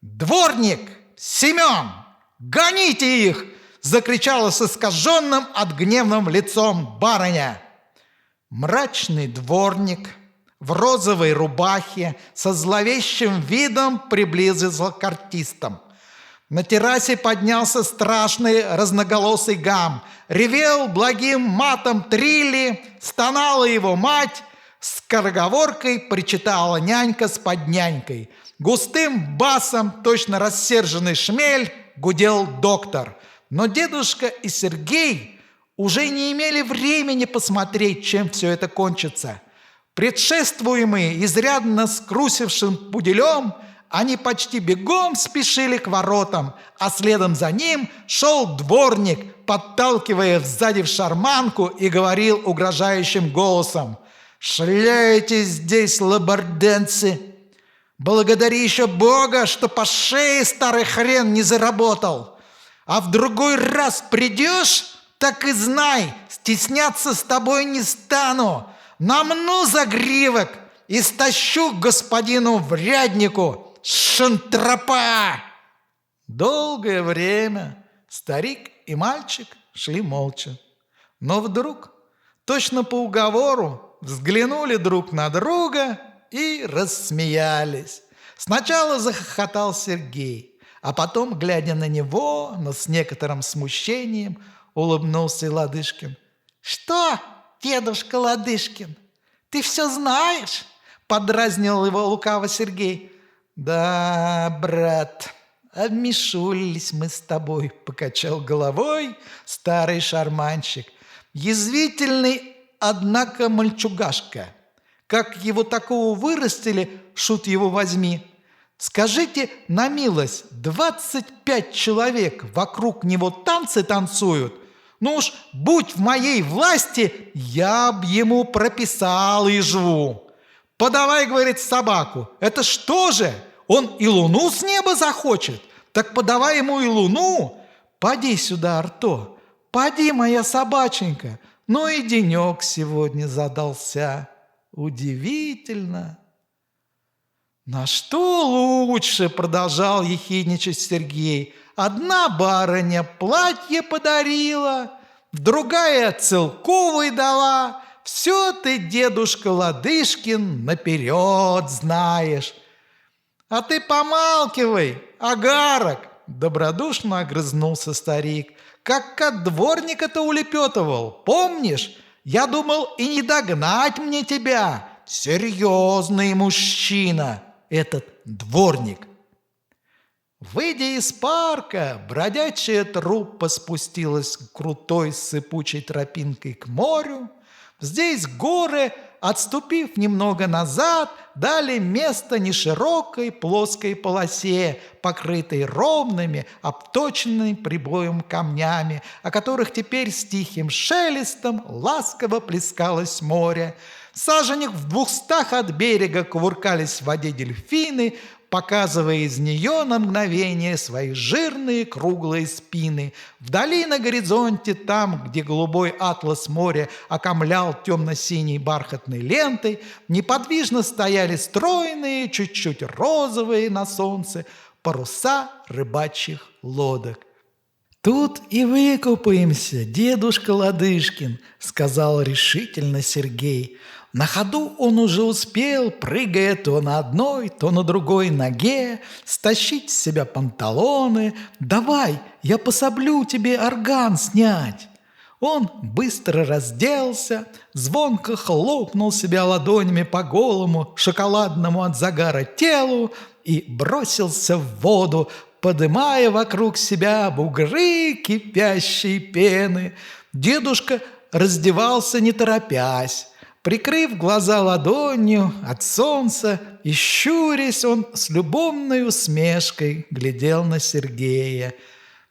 Дворник, Семен, гоните их!» закричала с искаженным от гневным лицом барыня. Мрачный дворник в розовой рубахе со зловещим видом приблизился к артистам. На террасе поднялся страшный разноголосый гам. Ревел благим матом Трилли, стонала его мать, скороговоркой причитала нянька с поднянькой. Густым басом, точно рассерженный шмель, гудел доктор. Но дедушка и Сергей уже не имели времени посмотреть, чем все это кончится. Предшествуемые изрядно скрусившим пуделем, они почти бегом спешили к воротам, а следом за ним шел дворник, подталкивая сзади в шарманку, и говорил угрожающим голосом: «Шляетесь здесь, лабарденцы! Благодари еще Бога, что по шее старый хрен не заработал! А в другой раз придешь, так и знай, стесняться с тобой не стану! Намну загривок и стащу к господину вряднику! Шантропа!» Долгое время старик и мальчик шли молча. Но вдруг, точно по уговору, взглянули друг на друга и рассмеялись. Сначала захохотал Сергей, а потом, глядя на него, но с некоторым смущением, улыбнулся Ладышкин. «Что, дедушка Ладышкин, ты все знаешь?» — подразнил его лукаво Сергей. «Да, брат, обмешулись мы с тобой», — покачал головой старый шарманщик. Язвительный, однако, мальчугашка. Как его такого вырастили, шут его возьми. Скажите на милость, 25 человек вокруг него танцы танцуют. Ну уж, будь в моей власти, я б ему прописал ежву. Подавай, говорит, собаку. Это что же? Он и луну с неба захочет? Так подавай ему и луну. Поди сюда, Арто, поди, моя собаченька. Ну и денек сегодня задался. Удивительно. На что лучше, продолжал ехидничать Сергей. Одна барыня платье подарила, другая целковый дала. Все ты, дедушка Ладышкин, наперед знаешь. А ты помалкивай, агарок, добродушно огрызнулся старик. Как от дворника-то улепетывал, помнишь? Я думал, и не догнать мне тебя. Серьезный мужчина этот дворник. Выйдя из парка, бродячая труппа спустилась крутой сыпучей тропинкой к морю. Здесь горы, отступив немного назад, дали место неширокой плоской полосе, покрытой ровными, обточенными прибоем камнями, о которых теперь с тихим шелестом ласково плескалось море. Саженях в 200 от берега кувыркались в воде дельфины, показывая из нее на мгновение свои жирные круглые спины. Вдали на горизонте, там, где голубой атлас моря окомлял темно-синей бархатной лентой, неподвижно стояли стройные, чуть-чуть розовые на солнце паруса рыбачьих лодок. «Тут и выкупаемся, дедушка Ладышкин», — сказал решительно Сергей. На ходу он уже успел, прыгая то на одной, то на другой ноге, стащить с себя панталоны. «Давай, я пособлю тебе орган снять». Он быстро разделся, звонко хлопнул себя ладонями по голому, шоколадному от загара телу и бросился в воду, подымая вокруг себя бугры кипящей пены. Дедушка раздевался не торопясь. Прикрыв глаза ладонью от солнца и щурясь, он с любовной усмешкой глядел на Сергея.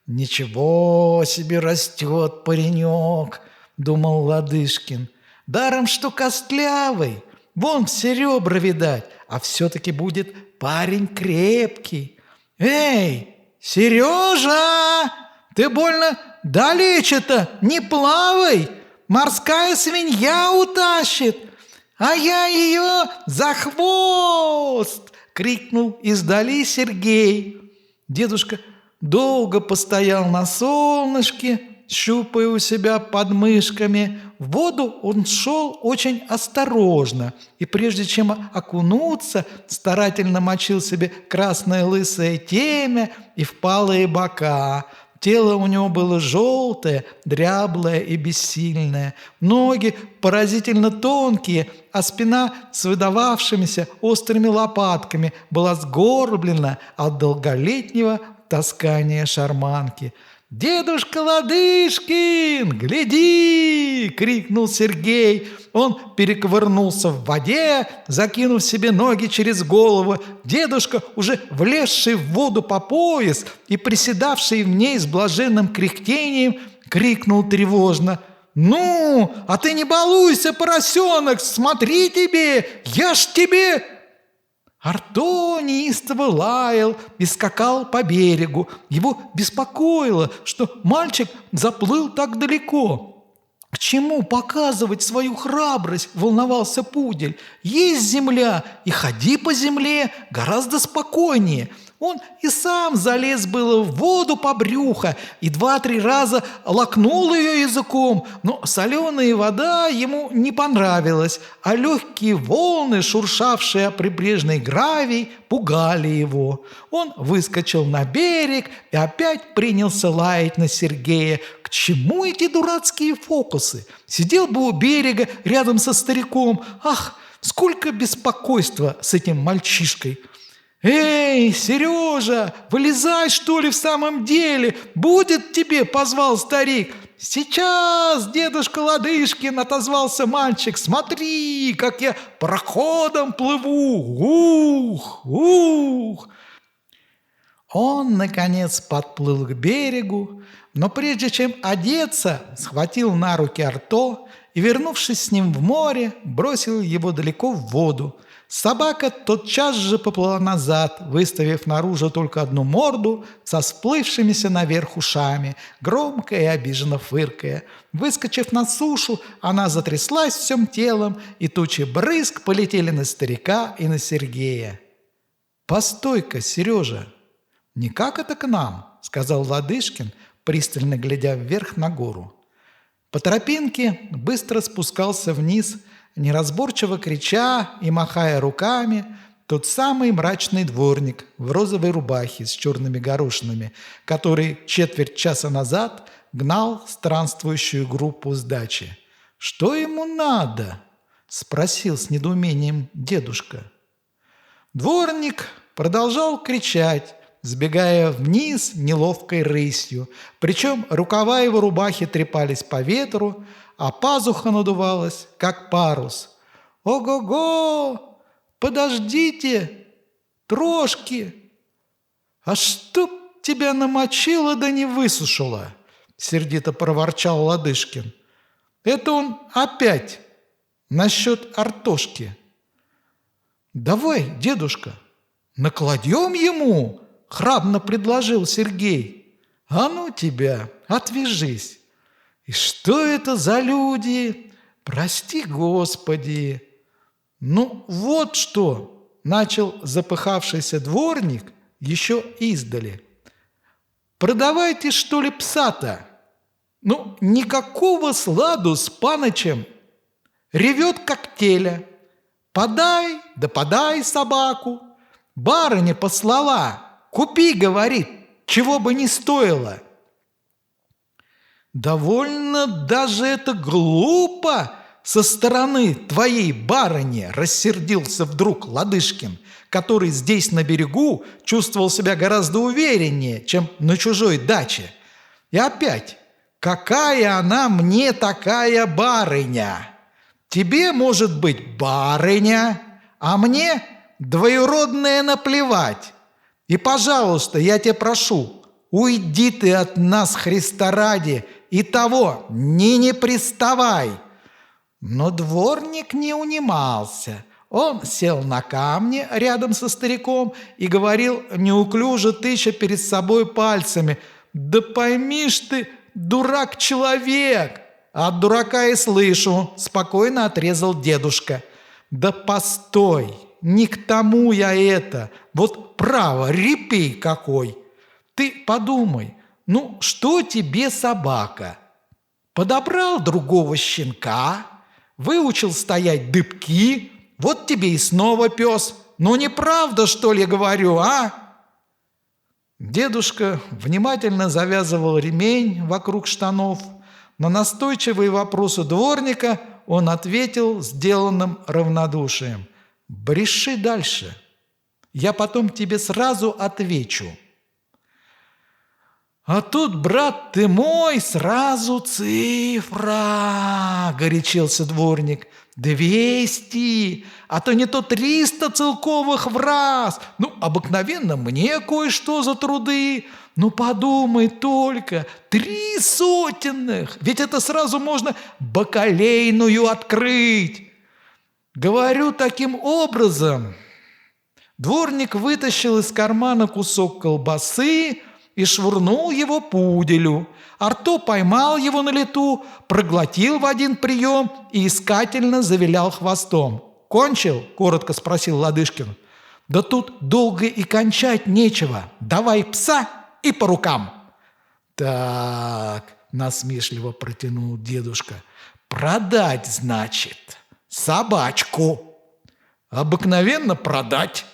«Ничего себе растет паренек», — думал Ладышкин. «Даром, что костлявый, вон все ребра видать, а все-таки будет парень крепкий. Эй, Сережа, ты больно далече-то не плавай! Морская свинья утащит, а я ее за хвост!» — крикнул издали Сергей. Дедушка долго постоял на солнышке, щупая у себя под мышками. В воду он шел очень осторожно, и прежде чем окунуться, старательно мочил себе красное лысое темя и впалые бока. Тело у него было желтое, дряблое и бессильное. Ноги поразительно тонкие, а спина с выдававшимися острыми лопатками была сгорблена от долголетнего таскания шарманки. «Дедушка Ладышкин, гляди!» — крикнул Сергей. Он перекувырнулся в воде, закинув себе ноги через голову. Дедушка, уже влезший в воду по пояс и приседавший в ней с блаженным кряхтением, крикнул тревожно: «Ну, а ты не балуйся, поросенок, смотри тебе, я ж тебе...» Арто неистово лаял и скакал по берегу. Его беспокоило, что мальчик заплыл так далеко. «К чему показывать свою храбрость?» – волновался пудель. «Есть земля, и ходи по земле гораздо спокойнее». Он и сам залез было в воду по брюхо и 2-3 раза лакнул ее языком, но соленая вода ему не понравилась, а легкие волны, шуршавшие о прибрежный гравий, пугали его. Он выскочил на берег и опять принялся лаять на Сергея. К чему эти дурацкие фокусы? Сидел бы у берега рядом со стариком. Ах, сколько беспокойства с этим мальчишкой! «Эй, Сережа, вылезай, что ли, в самом деле? Будет тебе!» – позвал старик. «Сейчас, дедушка Ладышкин!» — отозвался мальчик. «Смотри, как я проходом плыву! Ух, ух!» Он, наконец, подплыл к берегу, но прежде чем одеться, схватил на руки Арто и, вернувшись с ним в море, бросил его далеко в воду. Собака тотчас же поплыла назад, выставив наружу только одну морду со всплывшимися наверх ушами, громко и обиженно фыркая. Выскочив на сушу, она затряслась всем телом, и тучи брызг полетели на старика и на Сергея. «Постой-ка, Сережа, не как это к нам?» — сказал Ладышкин, пристально глядя вверх на гору. По тропинке быстро спускался вниз, неразборчиво крича и махая руками, тот самый мрачный дворник в розовой рубахе с черными горошинами, который четверть часа назад гнал странствующую группу с дачи. «Что ему надо?» — спросил с недоумением дедушка. Дворник продолжал кричать, сбегая вниз неловкой рысью, причем рукава его рубахи трепались по ветру, а пазуха надувалась, как парус. «Ого-го! Подождите! Трошки! А чтоб тебя намочило да не высушило!» — сердито проворчал Ладышкин. «Это он опять насчет Артошки. Давай, дедушка, накладем ему!» — храбно предложил Сергей. «А ну тебя, отвяжись! И что это за люди? Прости, Господи!» «Ну вот что!» — начал запыхавшийся дворник еще издали. «Продавайте, что ли, пса-то? Ну, никакого сладу с панычем! Ревет, как теля! Подай, да подай собаку! Барыня послала! Купи, говорит, чего бы ни стоило!» «Довольно даже это глупо со стороны твоей барыни!» — рассердился вдруг Ладышкин, который здесь на берегу чувствовал себя гораздо увереннее, чем на чужой даче. «И опять, какая она мне такая барыня? Тебе, может быть, барыня, а мне двоюродная наплевать. И, пожалуйста, я тебя прошу, уйди ты от нас, Христа ради, и того не приставай!» Но дворник не унимался. Он сел на камне рядом со стариком и говорил, неуклюже тыча перед собой пальцами: «Да пойми ж ты, дурак-человек!» «От дурака и слышу», — спокойно отрезал дедушка. «Да постой, не к тому я это, вот право, репей какой! Ты подумай, ну что тебе собака? Подобрал другого щенка, выучил стоять дыбки, вот тебе и снова пес. Ну неправда, что ли, говорю, а?» Дедушка внимательно завязывал ремень вокруг штанов. На настойчивые вопросы дворника он ответил сделанным равнодушием: «Бреши дальше, я потом тебе сразу отвечу». «А тут, брат ты мой, сразу цифра!» — горячился дворник. 200, а то не то 300 целковых в раз. Ну, обыкновенно мне кое-что за труды. Ну, подумай только, 3 сотенных, ведь это сразу можно бакалейную открыть. Говорю таким образом». Дворник вытащил из кармана кусок колбасы и швырнул его пуделю. Арто поймал его на лету, проглотил в один прием и искательно завилял хвостом. «Кончил?» – коротко спросил Ладышкин. «Да тут долго и кончать нечего. Давай пса и по рукам». «Так», – насмешливо протянул дедушка, – «продать, значит, собачку». «Обыкновенно продать.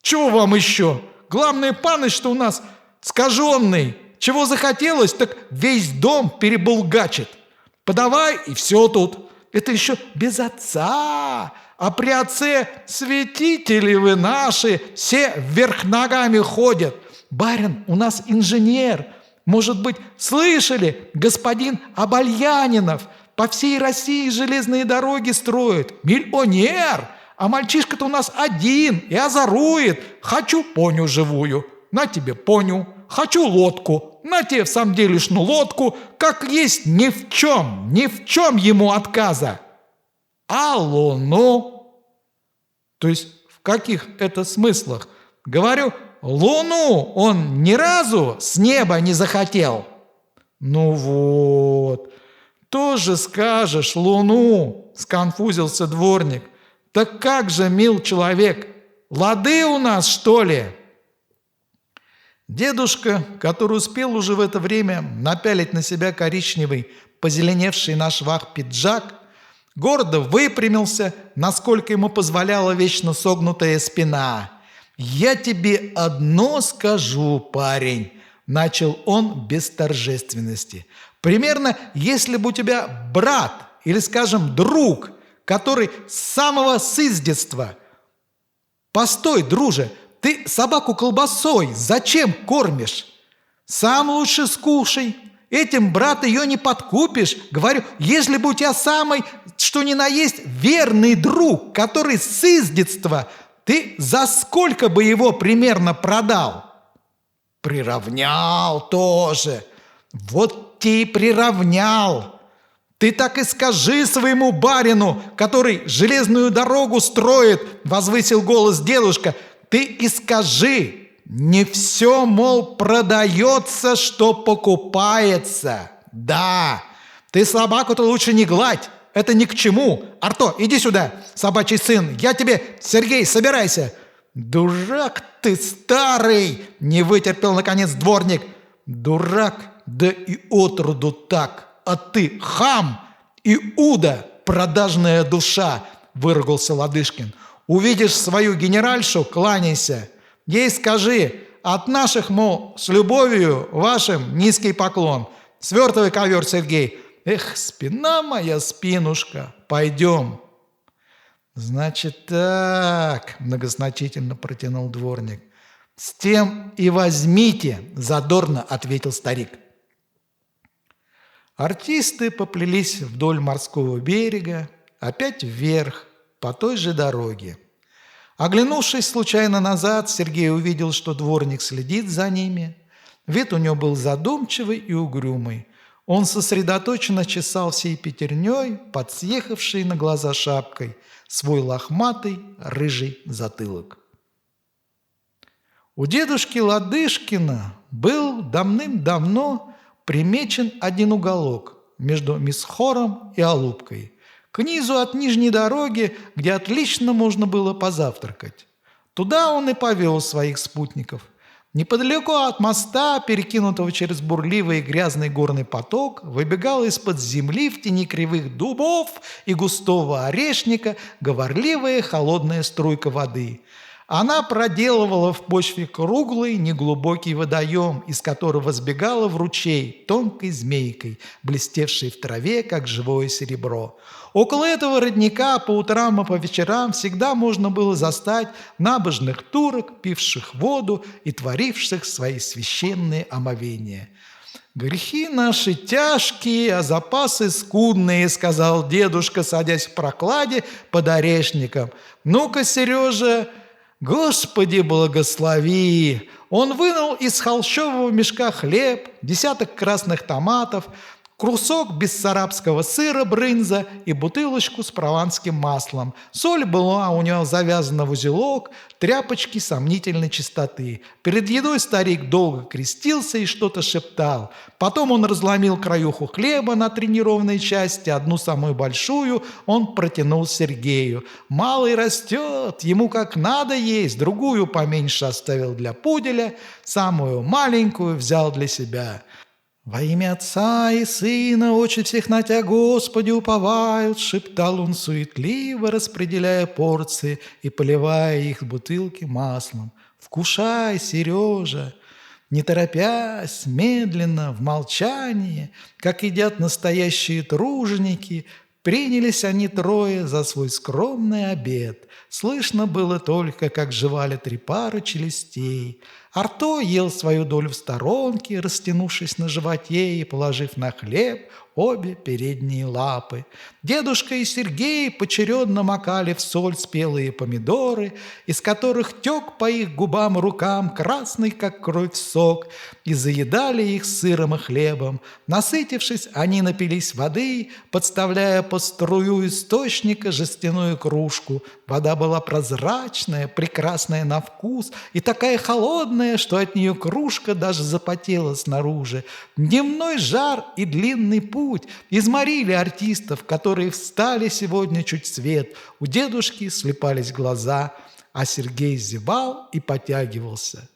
Чего вам еще? Главное, паныч, что у нас скаженный. Чего захотелось, так весь дом перебулгачит. Подавай, и все тут. Это еще без отца. А при отце святители вы наши, все вверх ногами ходят. Барин у нас инженер, Может быть, слышали, господин Обальянинов по всей России железные дороги строит? Миллионер! А мальчишка-то у нас один и озорует. Хочу поню живую, на тебе поню. Хочу лодку, на тебе в самом делешну лодку. Как есть ни в чем ему отказа. А луну? То есть в каких это смыслах? Говорю, луну он ни разу с неба не захотел. Ну вот, тоже скажешь луну, сконфузился дворник. Так как же, мил человек, лады у нас, что ли? Дедушка, который успел уже в это время напялить на себя коричневый, позеленевший на швах пиджак, гордо выпрямился, насколько ему позволяла вечно согнутая спина. «Я тебе одно скажу, парень», – начал он без торжественности. «Примерно, если бы у тебя брат или, скажем, друг, который с самого сыздетства. Постой, друже, ты собаку колбасой зачем кормишь? Сам лучше скушай. Этим, брат, ее не подкупишь. Говорю, если бы у тебя самый, что ни на есть, верный друг, который с сыздетства, ты за сколько бы его примерно продал?» «Приравнял тоже. Вот те и приравнял. Ты так и скажи своему барину, который железную дорогу строит», – возвысил голос дедушка. «Ты и скажи, не все, мол, продается, что покупается. Да, ты собаку-то лучше не гладь, это ни к чему. Арто, иди сюда, собачий сын, я тебе, Сергей, собирайся». «Дурак ты старый!» – не вытерпел, наконец, дворник. «Дурак, да и отроду так. А ты хам, Иуда, продажная душа!» – выругался Ладышкин. «Увидишь свою генеральшу, кланяйся. Ей скажи, от наших, мол, с любовью вашим низкий поклон. Свертывай ковер, Сергей. Эх, спина моя, спинушка, пойдем». «Значит так», – многозначительно протянул дворник. «С тем и возьмите», – задорно ответил старик. Артисты поплелись вдоль морского берега, опять вверх, по той же дороге. Оглянувшись случайно назад, Сергей увидел, что дворник следит за ними. Вид у него был задумчивый и угрюмый. Он сосредоточенно чесал всей пятерней, под съехавшей на глаза шапкой, свой лохматый рыжий затылок. У дедушки Ладышкина был давным-давно примечен один уголок между Мисхором и Алупкой, к низу от нижней дороги, где отлично можно было позавтракать. Туда он и повел своих спутников. Неподалеку от моста, перекинутого через бурливый и грязный горный поток, выбегала из-под земли в тени кривых дубов и густого орешника говорливая холодная струйка воды. Она проделывала в почве круглый неглубокий водоем, из которого сбегала в ручей тонкой змейкой, блестевшей в траве, как живое серебро. Около этого родника по утрам и по вечерам всегда можно было застать набожных турок, пивших воду и творивших свои священные омовения. «Грехи наши тяжкие, а запасы скудные», — сказал дедушка, садясь в прокладе под орешником. «Ну-ка, Сережа, Господи, благослови!» Он вынул из холщового мешка хлеб, десяток красных томатов, кусок бессарабского сыра брынза и бутылочку с прованским маслом. Соль была у него завязана в узелок, тряпочки сомнительной чистоты. Перед едой старик долго крестился и что-то шептал. Потом он разломил краюху хлеба на 3 неровные части, одну самую большую он протянул Сергею. «Малый растет, ему как надо есть», другую поменьше оставил для пуделя, самую маленькую взял для себя. «Во имя Отца и Сына, очи всех на Тебя, Господи, уповают», — шептал он суетливо, распределяя порции и поливая их в бутылки маслом. «Вкушай, Сережа!» Не торопясь, медленно, в молчании, как едят настоящие труженики, Принялись они трое за свой скромный обед. Слышно было только, как жевали 3 пары челюстей. Арто ел свою долю в сторонке, растянувшись на животе и положив на хлеб обе передние лапы. Дедушка и Сергей поочередно макали в соль спелые помидоры, из которых тек по их губам и рукам красный, как кровь, сок, и заедали их сыром и хлебом. Насытившись, они напились воды, подставляя под струю источника жестяную кружку. Вода была прозрачная, прекрасная на вкус и такая холодная, что от нее кружка даже запотела снаружи. Дневной жар и длинный путь изморили артистов, которые встали сегодня чуть свет. У дедушки слепались глаза, а Сергей зевал и потягивался.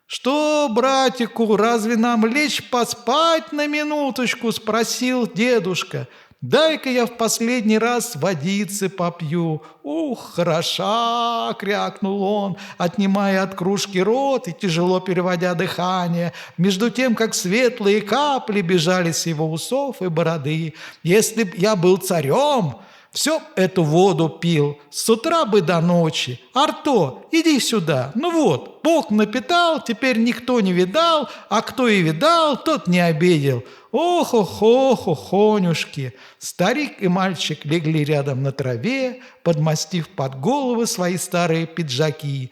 «Что, братику, разве нам лечь поспать на минуточку?» – спросил дедушка. «Дай-ка я в последний раз водицы попью». «Ух, хороша!» – крякнул он, отнимая от кружки рот и тяжело переводя дыхание, между тем, как светлые капли бежали с его усов и бороды. «Если б я был царем, все эту воду пил, с утра бы до ночи. Арто, иди сюда. Ну вот, Бог напитал, теперь никто не видал, а кто и видал, тот не обидел». Ох-ох-ох-охонюшки! Старик и мальчик легли рядом на траве, подмастив под головы свои старые пиджаки.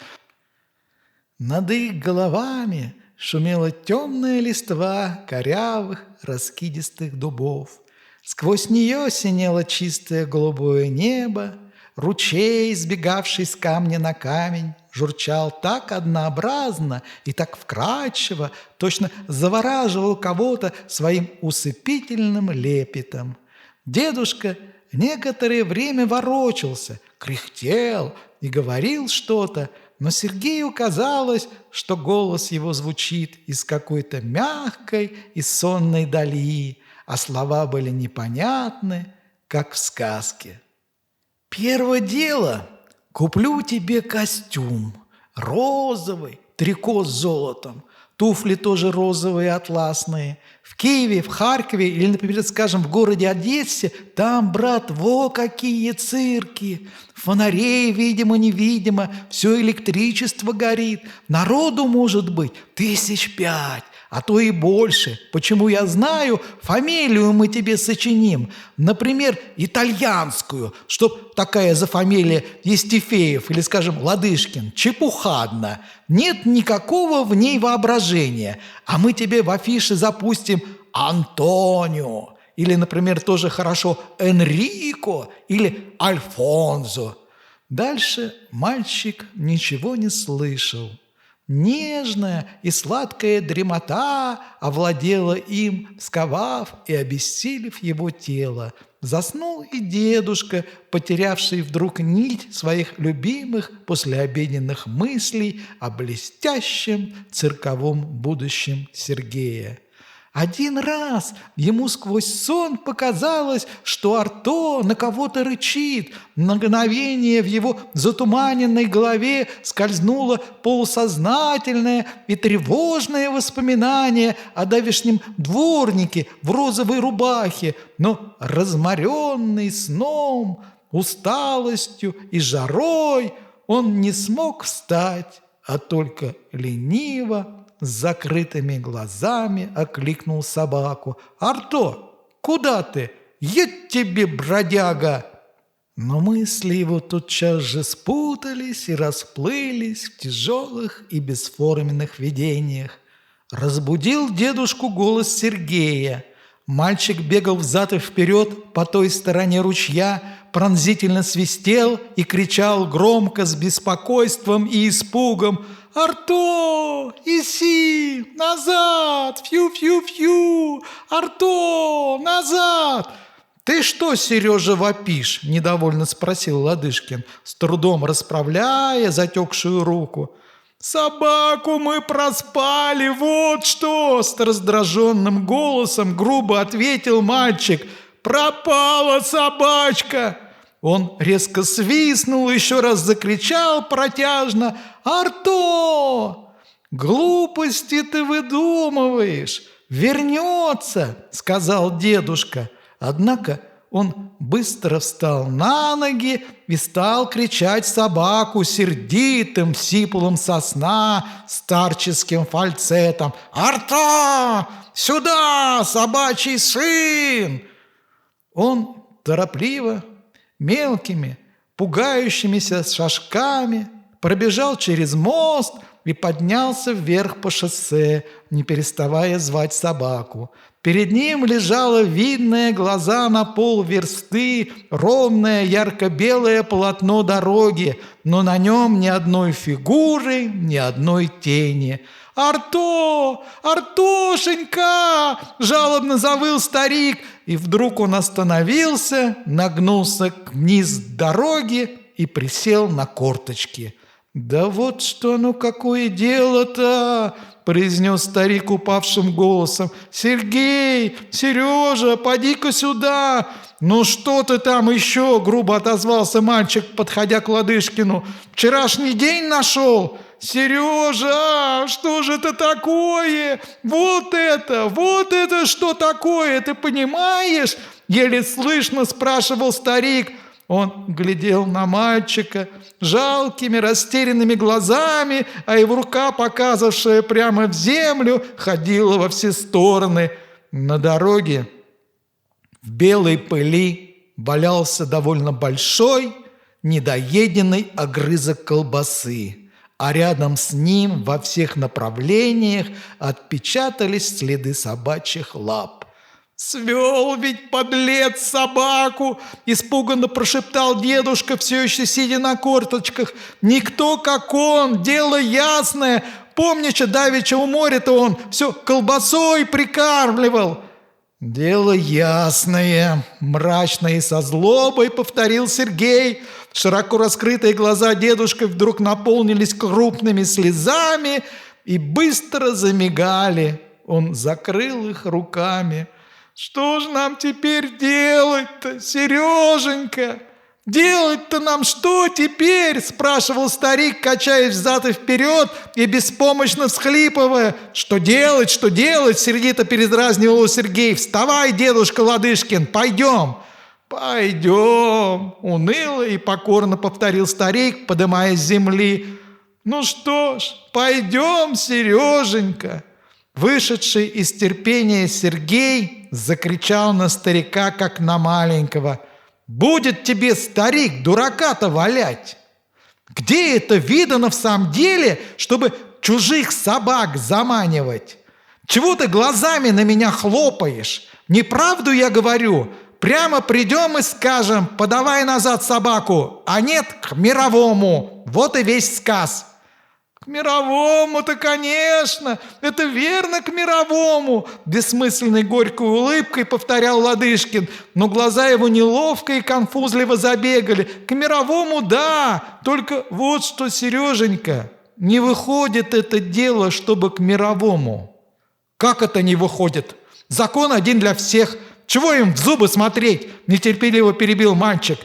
Над их головами шумела темная листва корявых раскидистых дубов. Сквозь нее синело чистое голубое небо, ручей, сбегавший с камня на камень, журчал так однообразно и так вкрадчиво, точно завораживал кого-то своим усыпительным лепетом. Дедушка некоторое время ворочался, кряхтел и говорил что-то, но Сергею казалось, что голос его звучит из какой-то мягкой и сонной дали, а слова были непонятны, как в сказке. «Первое дело, куплю тебе костюм, розовый, трико с золотом, туфли тоже розовые, атласные. В Киеве, в Харькове или, например, скажем, в городе Одессе, там, брат, во какие цирки! Фонарей, видимо-невидимо, все электричество горит. Народу может быть 5,000, а то и больше. Почему я знаю, фамилию мы тебе сочиним. Например, итальянскую, чтоб такая за фамилия Евстифеев или, скажем, Ладышкин. Чепуха одна. Нет никакого в ней воображения. А мы тебе в афише запустим Антонио. Или, например, тоже хорошо Энрико или Альфонсо. Дальше мальчик ничего не слышал. Нежная и сладкая дремота овладела им, сковав и обессилев его тело. Заснул и дедушка, потерявший вдруг нить своих любимых послеобеденных мыслей о блестящем цирковом будущем Сергея. Один раз ему сквозь сон показалось, что Арто на кого-то рычит. На мгновение в его затуманенной голове скользнуло полусознательное и тревожное воспоминание о давешнем дворнике в розовой рубахе, но разморенный сном, усталостью и жарой он не смог встать, а только лениво, с закрытыми глазами окликнул собаку. «Арто, куда ты? Едь тебе, бродяга!» Но мысли его тотчас же спутались и расплылись в тяжелых и бесформенных видениях. Разбудил дедушку голос Сергея. Мальчик бегал взад и вперед по той стороне ручья, пронзительно свистел и кричал громко с беспокойством и испугом: «Арто! Иси! Назад! Фью-фью-фью! Арто! Назад!» «Ты что, Сережа, вопишь?» – недовольно спросил Ладышкин, с трудом расправляя затекшую руку. «Собаку мы проспали, вот что!» – с раздраженным голосом грубо ответил мальчик. «Пропала собачка!» Он резко свистнул и еще раз закричал протяжно: «Арто! Глупости ты выдумываешь! Вернется!» – сказал дедушка. Однако Он быстро встал на ноги и стал кричать собаку сердитым, сиплым со сна старческим фальцетом: «Арта! Сюда, собачий сын!» Он торопливо, мелкими, пугающимися шажками пробежал через мост и поднялся вверх по шоссе, не переставая звать собаку. Перед ним лежало видное глаза на полверсты ровное ярко-белое полотно дороги, но на нем ни одной фигуры, ни одной тени. «Арто! Артошенька!» – жалобно завыл старик, и вдруг он остановился, нагнулся вниз дороги и присел на корточки. «Да вот что, ну какое дело-то!» – произнес старик упавшим голосом. «Сергей! Сережа, поди-ка сюда!» «Ну что ты там еще?» – грубо отозвался мальчик, подходя к Ладышкину. «Вчерашний день нашел?» «Сережа, что же это такое? Вот это что такое, ты понимаешь?» – еле слышно спрашивал старик. Он глядел на мальчика жалкими растерянными глазами, а его рука, показавшая прямо в землю, ходила во все стороны. На дороге в белой пыли валялся довольно большой, недоеденный огрызок колбасы, а рядом с ним во всех направлениях отпечатались следы собачьих лап. «Свел ведь, подлец, собаку!» – испуганно прошептал дедушка, все еще сидя на корточках. «Никто, как он, дело ясное. Помнишь, давеча у моря-то он все колбасой прикармливал». «Дело ясное!» – мрачно и со злобой повторил Сергей. Широко раскрытые глаза дедушки вдруг наполнились крупными слезами и быстро замигали. Он закрыл их руками. «Что же нам теперь делать-то, Сереженька? Делать-то нам что теперь?» – спрашивал старик, качаясь взад и вперед и беспомощно всхлипывая. «Что делать, что делать?» – сердито передразнивал его Сергей. «Вставай, дедушка Ладышкин, пойдем!» «Пойдем!» – уныло и покорно повторил старик, подымаясь с земли. «Ну что ж, пойдем, Сереженька!» Вышедший из терпения Сергей закричал на старика, как на маленького: «Будет тебе, старик, дурака-то валять! Где это видано в самом деле, чтобы чужих собак заманивать? Чего ты глазами на меня хлопаешь? Неправду я говорю? Прямо придем и скажем: подавай назад собаку, а нет, к мировому. Вот и весь сказ». «К мировому-то, конечно! Это верно, к мировому!» Бессмысленной горькой улыбкой повторял Ладышкин, но глаза его неловко и конфузливо забегали. «К мировому, да! Только вот что, Сереженька, не выходит это дело, чтобы к мировому». «Как это не выходит? Закон один для всех. Чего им в зубы смотреть?» – нетерпеливо перебил мальчик.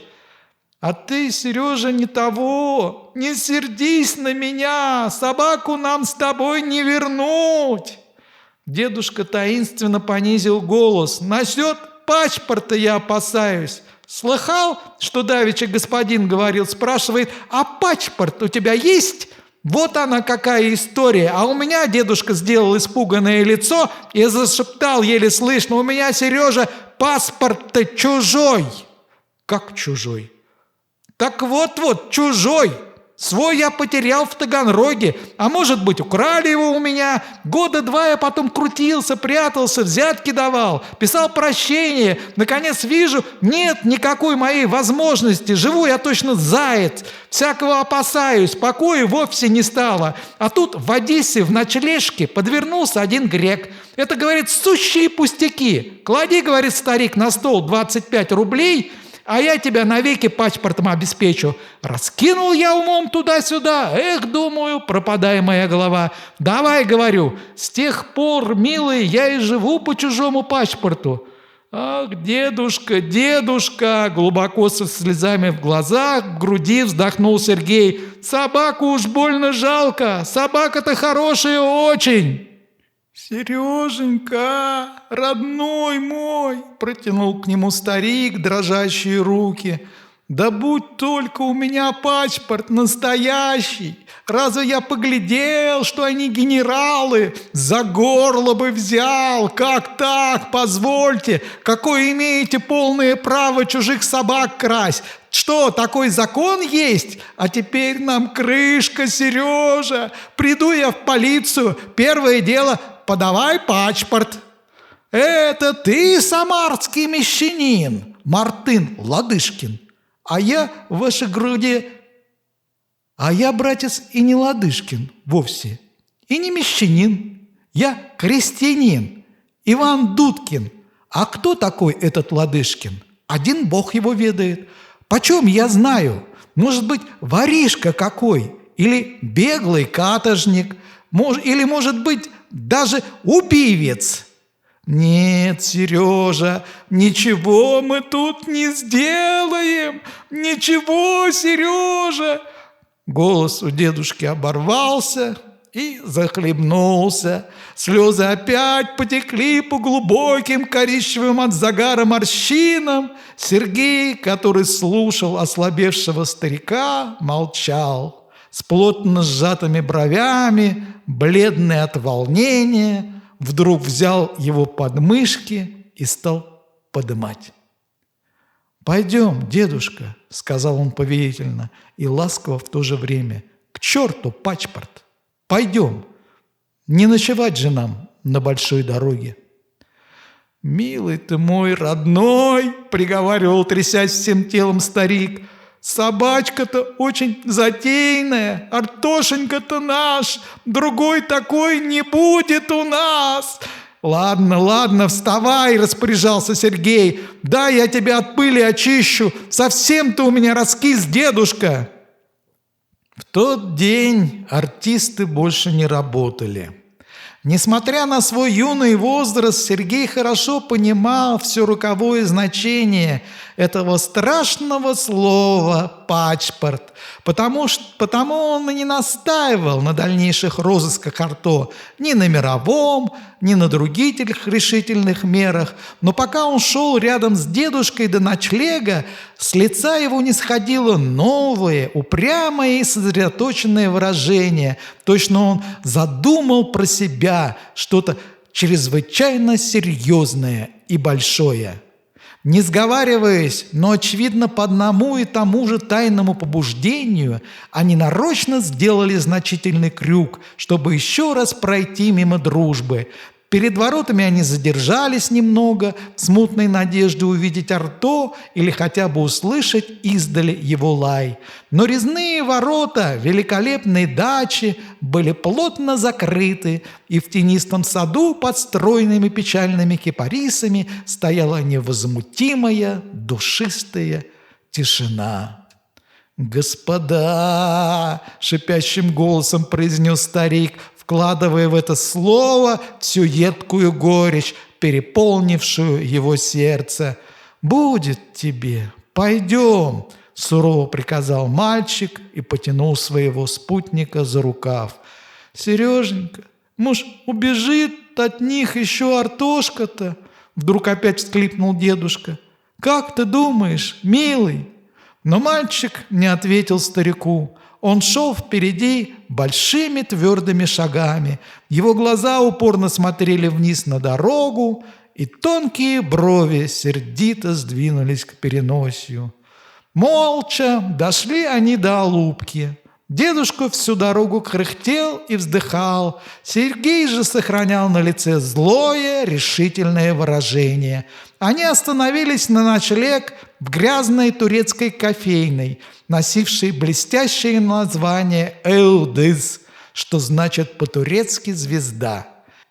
«А ты, Сережа, не того, не сердись на меня, собаку нам с тобой не вернуть!» Дедушка таинственно понизил голос. «Насчет паспорта я опасаюсь. Слыхал, что давеча господин говорил, спрашивает: а паспорт у тебя есть? Вот она какая история. А у меня дедушка сделал испуганное лицо и зашептал еле слышно: у меня, Сережа, паспорт-то чужой». «Как чужой?» «Так вот, чужой. Свой я потерял в Таганроге, а может быть, украли его у меня. Года 2 я потом крутился, прятался, взятки давал, писал прощение. Наконец вижу, нет никакой моей возможности. Живу я точно заяц, всякого опасаюсь, покоя вовсе не стало. А тут в Одессе в ночлежке подвернулся один грек. Это, говорит, сущие пустяки. Клади, говорит старик, на стол 25 рублей, а я тебя навеки паспортом обеспечу. Раскинул я умом туда-сюда. Эх, думаю, пропадай моя голова. Давай, говорю, с тех пор, милый, я и живу по чужому паспорту. Ах, дедушка, дедушка, глубоко со слезами в глазах, в груди вздохнул Сергей. Собаку уж больно жалко. Собака-то хорошая очень. «Сереженька, родной мой!» – протянул к нему старик дрожащие руки. «Да будь только у меня паспорт настоящий! Разве я поглядел, что они генералы? За горло бы взял! Как так? Позвольте! Какое имеете полное право чужих собак красть? Что, такой закон есть? А теперь нам крышка, Сережа! Приду я в полицию, первое дело – подавай паспорт!» «Это ты, самарский мещанин, Мартын Ладышкин, а я в вашей груди...» «А я, братец, и не Ладышкин вовсе, и не мещанин. Я крестьянин, Иван Дудкин. А кто такой этот Ладышкин? Один Бог его ведает. Почем я знаю? Может быть, воришка какой, или беглый каторжник, или, может быть, даже убивец». «Нет, Сережа, ничего мы тут не сделаем! Ничего, Сережа!» Голос у дедушки оборвался и захлебнулся. Слезы опять потекли по глубоким коричневым от загара морщинам. Сергей, который слушал ослабевшего старика, молчал. С плотно сжатыми бровями, бледный от волнения, вдруг взял его под мышки и стал подымать. «Пойдем, дедушка», — сказал он повелительно и ласково в то же время. «К черту паспорт! Пойдем! Не ночевать же нам на большой дороге». «Милый ты мой родной», — приговаривал, трясясь всем телом старик, «собачка-то очень затейная, Артошенька-то наш, другой такой не будет у нас». «Ладно, ладно, вставай», – распоряжался Сергей. «Да, я тебя от пыли очищу. Совсем ты у меня раскис, дедушка». В тот день артисты больше не работали. Несмотря на свой юный возраст, Сергей хорошо понимал все роковое значение этого страшного слова «паспорт». Потому он и не настаивал на дальнейших розысках Арто ни на мировом, ни на других решительных мерах. Но пока он шел рядом с дедушкой до ночлега, с лица его не сходило новое, упрямое и сосредоточенное выражение. Точно он задумал про себя что-то чрезвычайно серьезное и большое. Не сговариваясь, но, очевидно, по одному и тому же тайному побуждению, они нарочно сделали значительный крюк, чтобы еще раз пройти мимо дружбы. Перед воротами они задержались немного, в смутной надежде увидеть Арто или хотя бы услышать издали его лай. Но резные ворота великолепной дачи были плотно закрыты, и в тенистом саду под стройными печальными кипарисами стояла невозмутимая душистая тишина. «Господа!» – шипящим голосом произнес старик, вкладывая в это слово всю едкую горечь, переполнившую его сердце. «Будет тебе, пойдем!» – сурово приказал мальчик и потянул своего спутника за рукав. «Сереженька, может, убежит от них еще Артошка-то?» – вдруг опять всклипнул дедушка. «Как ты думаешь, милый?» Но мальчик не ответил старику. Он шел впереди большими твердыми шагами. Его глаза упорно смотрели вниз на дорогу, и тонкие брови сердито сдвинулись к переносию. Молча дошли они до Алупки. Дедушка всю дорогу кряхтел и вздыхал. Сергей же сохранял на лице злое, решительное выражение. Они остановились на ночлег в грязной турецкой кофейной, носившей блестящее название «Элдыз», что значит по-турецки «звезда».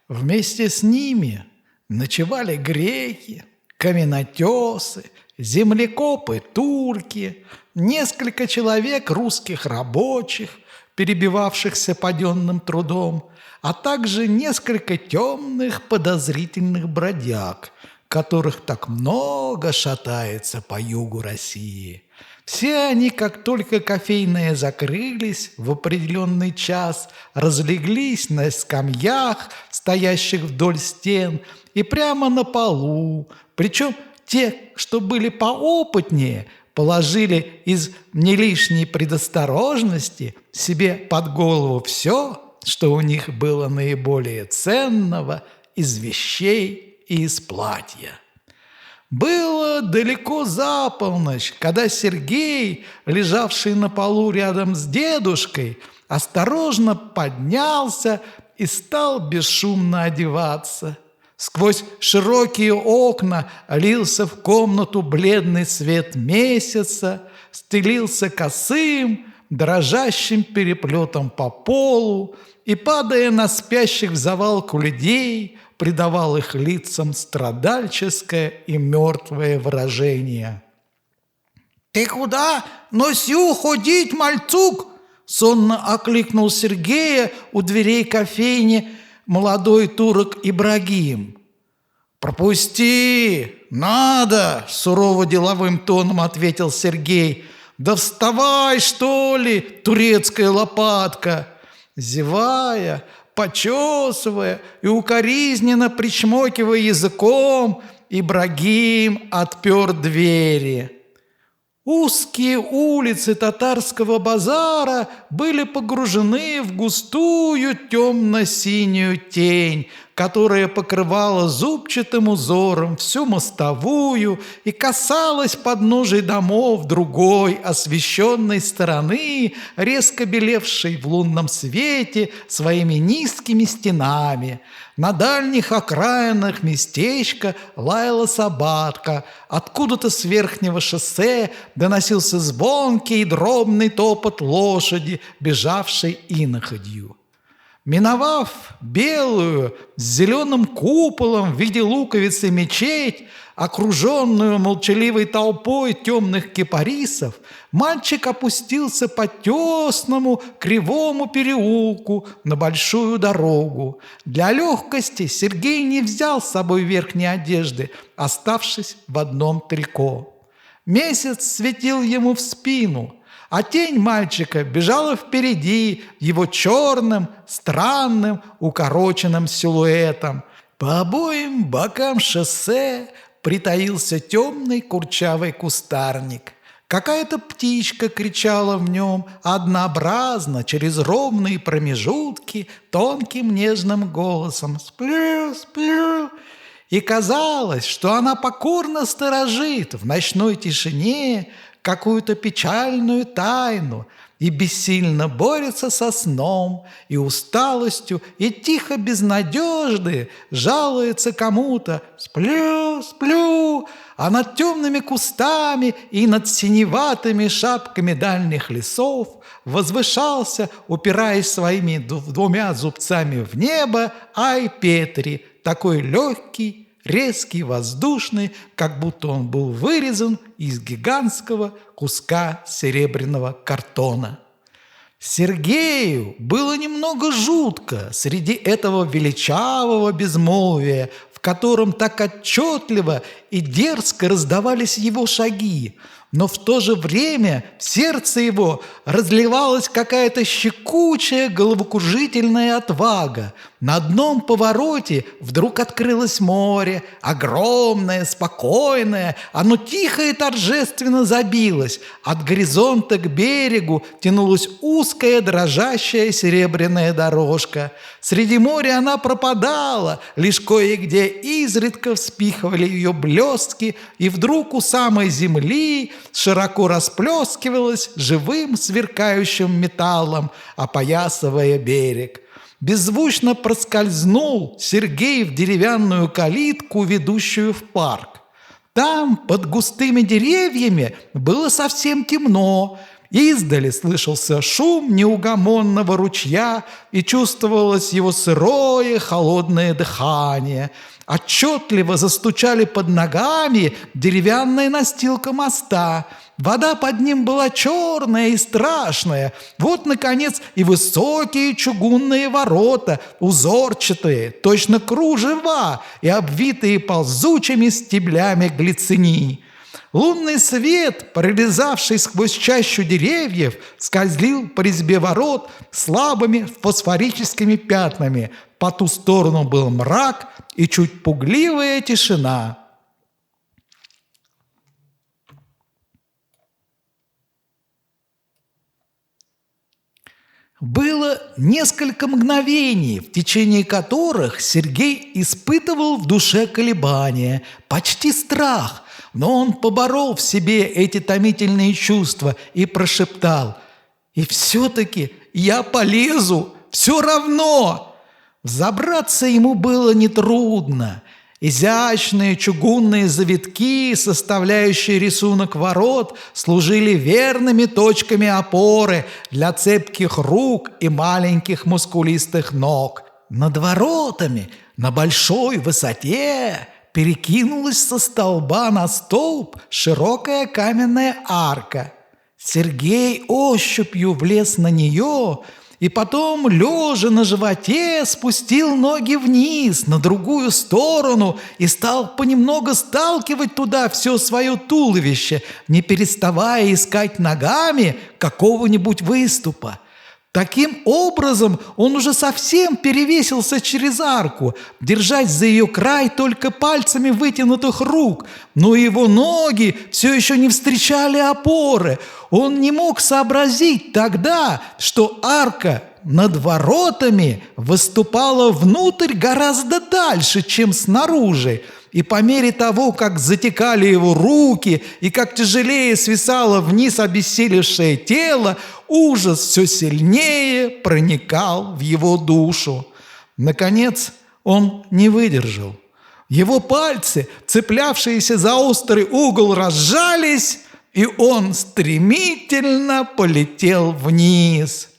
Вместе с ними ночевали греки, каменотесы, землекопы, турки, несколько человек русских рабочих, перебивавшихся паденным трудом, а также несколько темных подозрительных бродяг, которых так много шатается по югу России. Все они, как только кофейные закрылись в определенный час, разлеглись на скамьях, стоящих вдоль стен, и прямо на полу. Причем те, что были поопытнее, положили из не лишней предосторожности себе под голову все, что у них было наиболее ценного из вещей и из платья. Было далеко за полночь, когда Сергей, лежавший на полу рядом с дедушкой, осторожно поднялся и стал бесшумно одеваться. Сквозь широкие окна лился в комнату бледный свет месяца, стелился косым, дрожащим переплетом по полу и, падая на спящих в завалку людей, придавал их лицам страдальческое и мертвое выражение. «Ты куда носю ходить, мальцук?» — сонно окликнул Сергея у дверей кофейни молодой турок Ибрагим. «Пропусти! Надо!» — сурово деловым тоном ответил Сергей. «Да вставай, что ли, турецкая лопатка!» Зевая, почесывая и укоризненно причмокивая языком, Ибрагим отпер двери. Узкие улицы татарского базара были погружены в густую темно-синюю тень, которая покрывала зубчатым узором всю мостовую и касалась подножий домов другой освещенной стороны, резко белевшей в лунном свете своими низкими стенами. На дальних окраинах местечка лаяла собака. Откуда-то с верхнего шоссе доносился звонкий и дробный топот лошади, бежавшей иноходью. Миновав белую с зеленым куполом в виде луковицы мечеть, окруженную молчаливой толпой темных кипарисов, мальчик опустился по тесному кривому переулку на большую дорогу. Для легкости Сергей не взял с собой верхней одежды, оставшись в одном трико. Месяц светил ему в спину, а тень мальчика бежала впереди его черным, странным, укороченным силуэтом. По обоим бокам шоссе притаился темный курчавый кустарник. Какая-то птичка кричала в нем однообразно, через ровные промежутки, тонким нежным голосом «Сплю, сплю». И казалось, что она покорно сторожит в ночной тишине какую-то печальную тайну и бессильно борется со сном и усталостью, и тихо безнадежды жалуется кому-то «Сплю, сплю», а над темными кустами и над синеватыми шапками дальних лесов возвышался, упираясь своими двумя зубцами в небо, Ай-Петри, такой легкий, резкий, воздушный, как будто он был вырезан из гигантского куска серебряного картона. Сергею было немного жутко среди этого величавого безмолвия, в котором так отчетливо и дерзко раздавались его шаги, но в то же время в сердце его разливалась какая-то щекучая, головокружительная отвага. На одном повороте вдруг открылось море, огромное, спокойное, оно тихо и торжественно забилось. От горизонта к берегу тянулась узкая, дрожащая серебряная дорожка. Среди моря она пропадала, лишь кое-где изредка вспихивали ее блестки, и вдруг у самой земли широко расплескивалась живым сверкающим металлом, опоясывая берег. Беззвучно проскользнул Сергей в деревянную калитку, ведущую в парк. Там, под густыми деревьями, было совсем темно. Издали слышался шум неугомонного ручья и чувствовалось его сырое холодное дыхание. Отчетливо застучали под ногами деревянная настилка моста. Вода под ним была черная и страшная. Вот, наконец, и высокие чугунные ворота, узорчатые, точно кружева и обвитые ползучими стеблями глицинии. Лунный свет, прорезавший сквозь чащу деревьев, скользил по резьбе ворот слабыми фосфорическими пятнами. По ту сторону был мрак и чуть пугливая тишина. Было несколько мгновений, в течение которых Сергей испытывал в душе колебания, почти страх, но он поборол в себе эти томительные чувства и прошептал: «И все-таки я полезу, все равно!» Взобраться ему было нетрудно. Изящные чугунные завитки, составляющие рисунок ворот, служили верными точками опоры для цепких рук и маленьких мускулистых ног. Над воротами на большой высоте перекинулась со столба на столб широкая каменная арка. Сергей ощупью влез на нее и потом, лежа на животе, спустил ноги вниз, на другую сторону, и стал понемногу сталкивать туда все свое туловище, не переставая искать ногами какого-нибудь выступа. Таким образом, он уже совсем перевесился через арку, держась за ее край только пальцами вытянутых рук, но его ноги все еще не встречали опоры. Он не мог сообразить тогда, что арка над воротами выступала внутрь гораздо дальше, чем снаружи. И по мере того, как затекали его руки и как тяжелее свисало вниз обессилевшее тело, ужас все сильнее проникал в его душу. Наконец он не выдержал. Его пальцы, цеплявшиеся за острый угол, разжались, и он стремительно полетел вниз.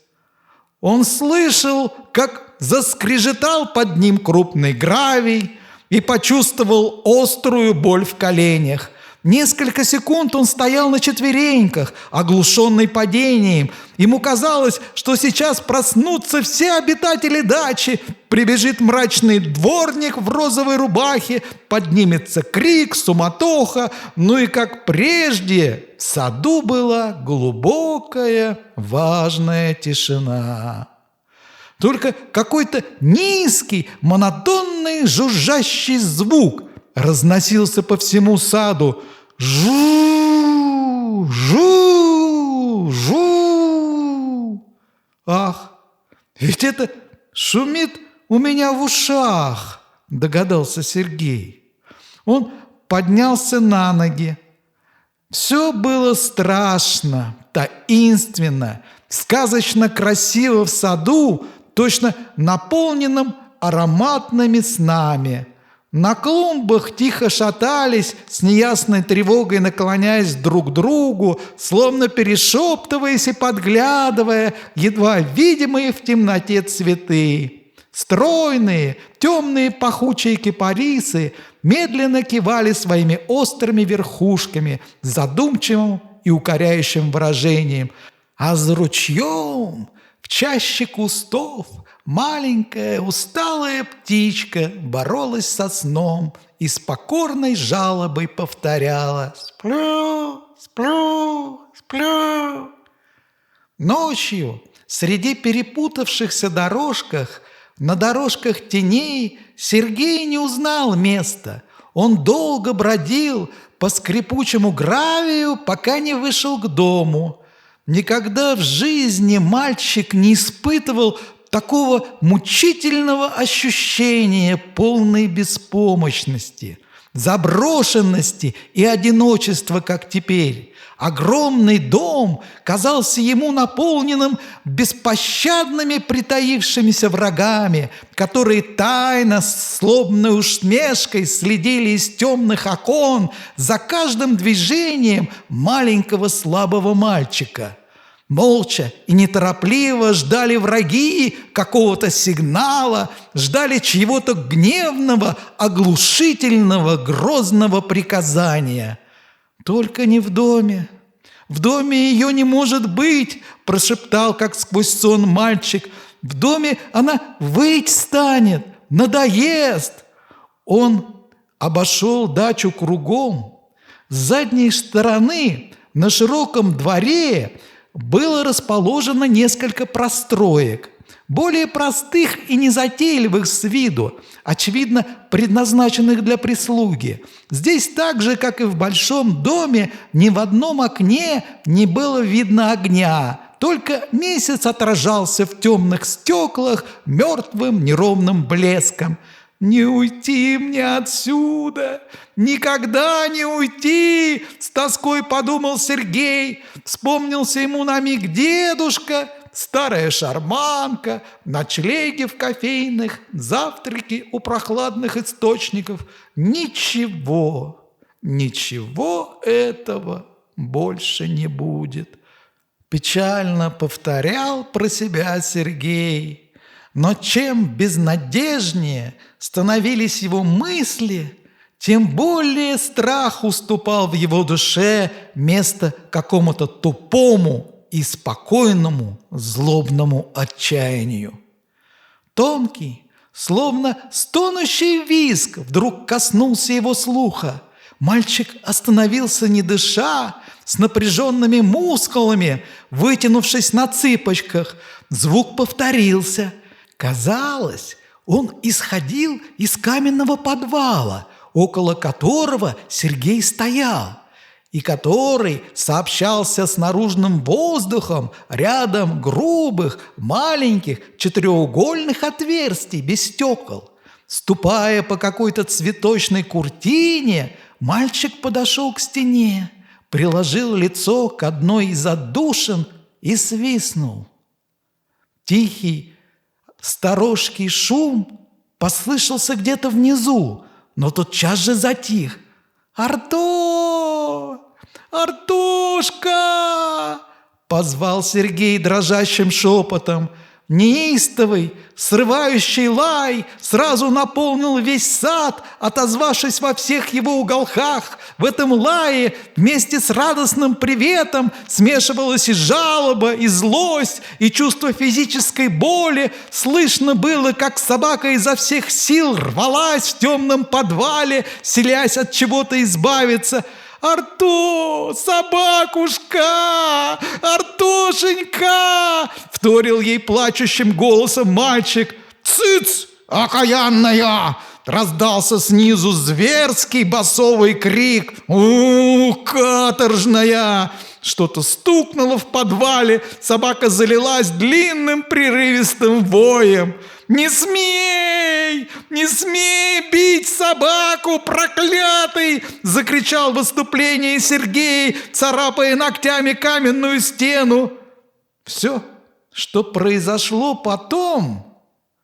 Он слышал, как заскрежетал под ним крупный гравий, и почувствовал острую боль в коленях. Несколько секунд он стоял на четвереньках, оглушенный падением. Ему казалось, что сейчас проснутся все обитатели дачи, прибежит мрачный дворник в розовой рубахе, поднимется крик, суматоха, ну и, как прежде, в саду была глубокая, важная тишина. Только какой-то низкий, монотонный, жужжащий звук разносился по всему саду. Жу, жу, жу. Ах, ведь это шумит у меня в ушах, догадался Сергей. Он поднялся на ноги. Все было страшно, таинственно, сказочно красиво в саду, точно наполненным ароматными снами. На клумбах тихо шатались, с неясной тревогой наклоняясь друг к другу, словно перешептываясь и подглядывая, едва видимые в темноте цветы. Стройные, темные пахучие кипарисы медленно кивали своими острыми верхушками с задумчивым и укоряющим выражением, а за ручьем, в чаще кустов, маленькая усталая птичка боролась со сном и с покорной жалобой повторяла: «Сплю, сплю, сплю». Ночью среди перепутавшихся дорожках, на дорожках теней, Сергей не узнал места. Он долго бродил по скрипучему гравию, пока не вышел к дому. Никогда в жизни мальчик не испытывал такого мучительного ощущения полной беспомощности, заброшенности и одиночества, как теперь. Огромный дом казался ему наполненным беспощадными притаившимися врагами, которые тайно, с злобной усмешкой следили из темных окон за каждым движением маленького слабого мальчика. Молча и неторопливо ждали враги какого-то сигнала, ждали чьего-то гневного, оглушительного, грозного приказания. «Только не в доме. В доме ее не может быть», – прошептал, как сквозь сон, мальчик. «В доме она выть станет, надоест». Он обошел дачу кругом. С задней стороны на широком дворе было расположено несколько простроек, более простых и незатейливых с виду, очевидно, предназначенных для прислуги. Здесь так же, как и в большом доме, ни в одном окне не было видно огня, только месяц отражался в темных стеклах мертвым неровным блеском. «Не уйти мне отсюда! Никогда не уйти!» — с тоской подумал Сергей. Вспомнился ему на миг дедушка, старая шарманка, ночлеги в кофейных, завтраки у прохладных источников. Ничего этого больше не будет. Печально повторял про себя Сергей. Но чем безнадежнее становились его мысли, тем более страх уступал в его душе место какому-то тупому и спокойному злобному отчаянию. Тонкий, словно стонущий визг, вдруг коснулся его слуха. Мальчик остановился, не дыша, с напряженными мускулами, вытянувшись на цыпочках. Звук повторился. Казалось, он исходил из каменного подвала, около которого Сергей стоял, и который сообщался с наружным воздухом рядом грубых, маленьких, четыреугольных отверстий без стекол. Ступая по какой-то цветочной куртине, мальчик подошел к стене, приложил лицо к одной из отдушин и свистнул. Тихий, сторожкий шум послышался где-то внизу, но тотчас же затих. «Арто! Артошка!» — позвал Сергей дрожащим шепотом. Неистовый, срывающий лай сразу наполнил весь сад, отозвавшись во всех его уголках. В этом лае вместе с радостным приветом смешивалась и жалоба, и злость, и чувство физической боли. Слышно было, как собака изо всех сил рвалась в темном подвале, селясь от чего-то избавиться. «Арто! Собакушка! Артошенька!» — вторил ей плачущим голосом мальчик. «Цыц, окаянная!» — раздался снизу зверский басовый крик. «У, каторжная!» Что-то стукнуло в подвале, собака залилась длинным прерывистым воем. «Не смей! Не смей бить собаку, проклятый!» — закричал в выступлении Сергей, царапая ногтями каменную стену. Все, что произошло потом,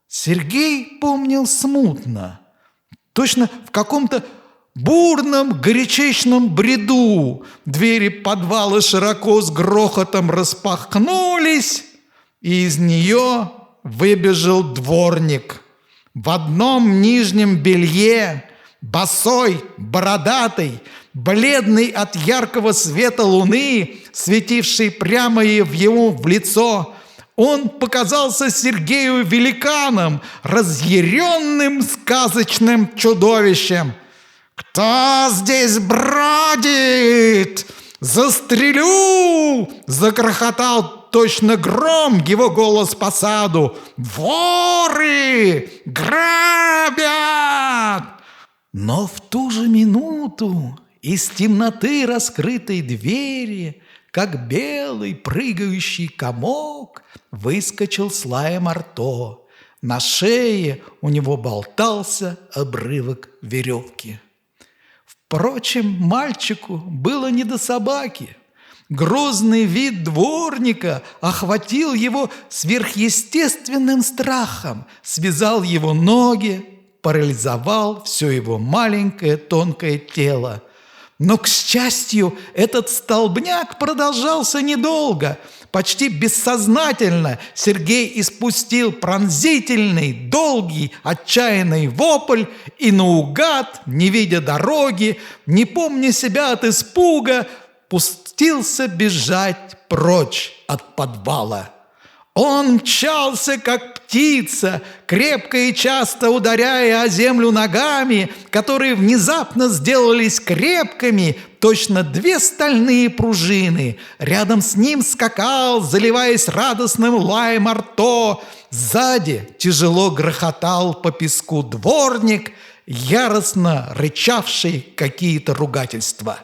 Сергей помнил смутно, точно в каком-то бурном горячечном бреду. Двери подвала широко с грохотом распахнулись, и из нее выбежал дворник в одном нижнем белье, босой, бородатый, бледный от яркого света луны, светивший прямо ему в лицо. Он показался Сергею великаном, разъяренным сказочным чудовищем. «Кто здесь бродит? Застрелю!» — загрохотал точно гром его голос по саду. «Воры! Грабят!» Но в ту же минуту из темноты раскрытой двери, как белый прыгающий комок, выскочил с лаем Арто. На шее у него болтался обрывок веревки. Впрочем, мальчику было не до собаки. Грозный вид дворника охватил его сверхъестественным страхом, связал его ноги, парализовал все его маленькое тонкое тело. Но, к счастью, этот столбняк продолжался недолго. Почти бессознательно Сергей испустил пронзительный, долгий, отчаянный вопль и наугад, не видя дороги, не помня себя от испуга, пустился бежать прочь от подвала. Он мчался, как птица, крепко и часто ударяя о землю ногами, которые внезапно сделались крепкими, точно две стальные пружины. Рядом с ним скакал, заливаясь радостным лаем Арто. Сзади тяжело грохотал по песку дворник, яростно рычавший какие-то ругательства.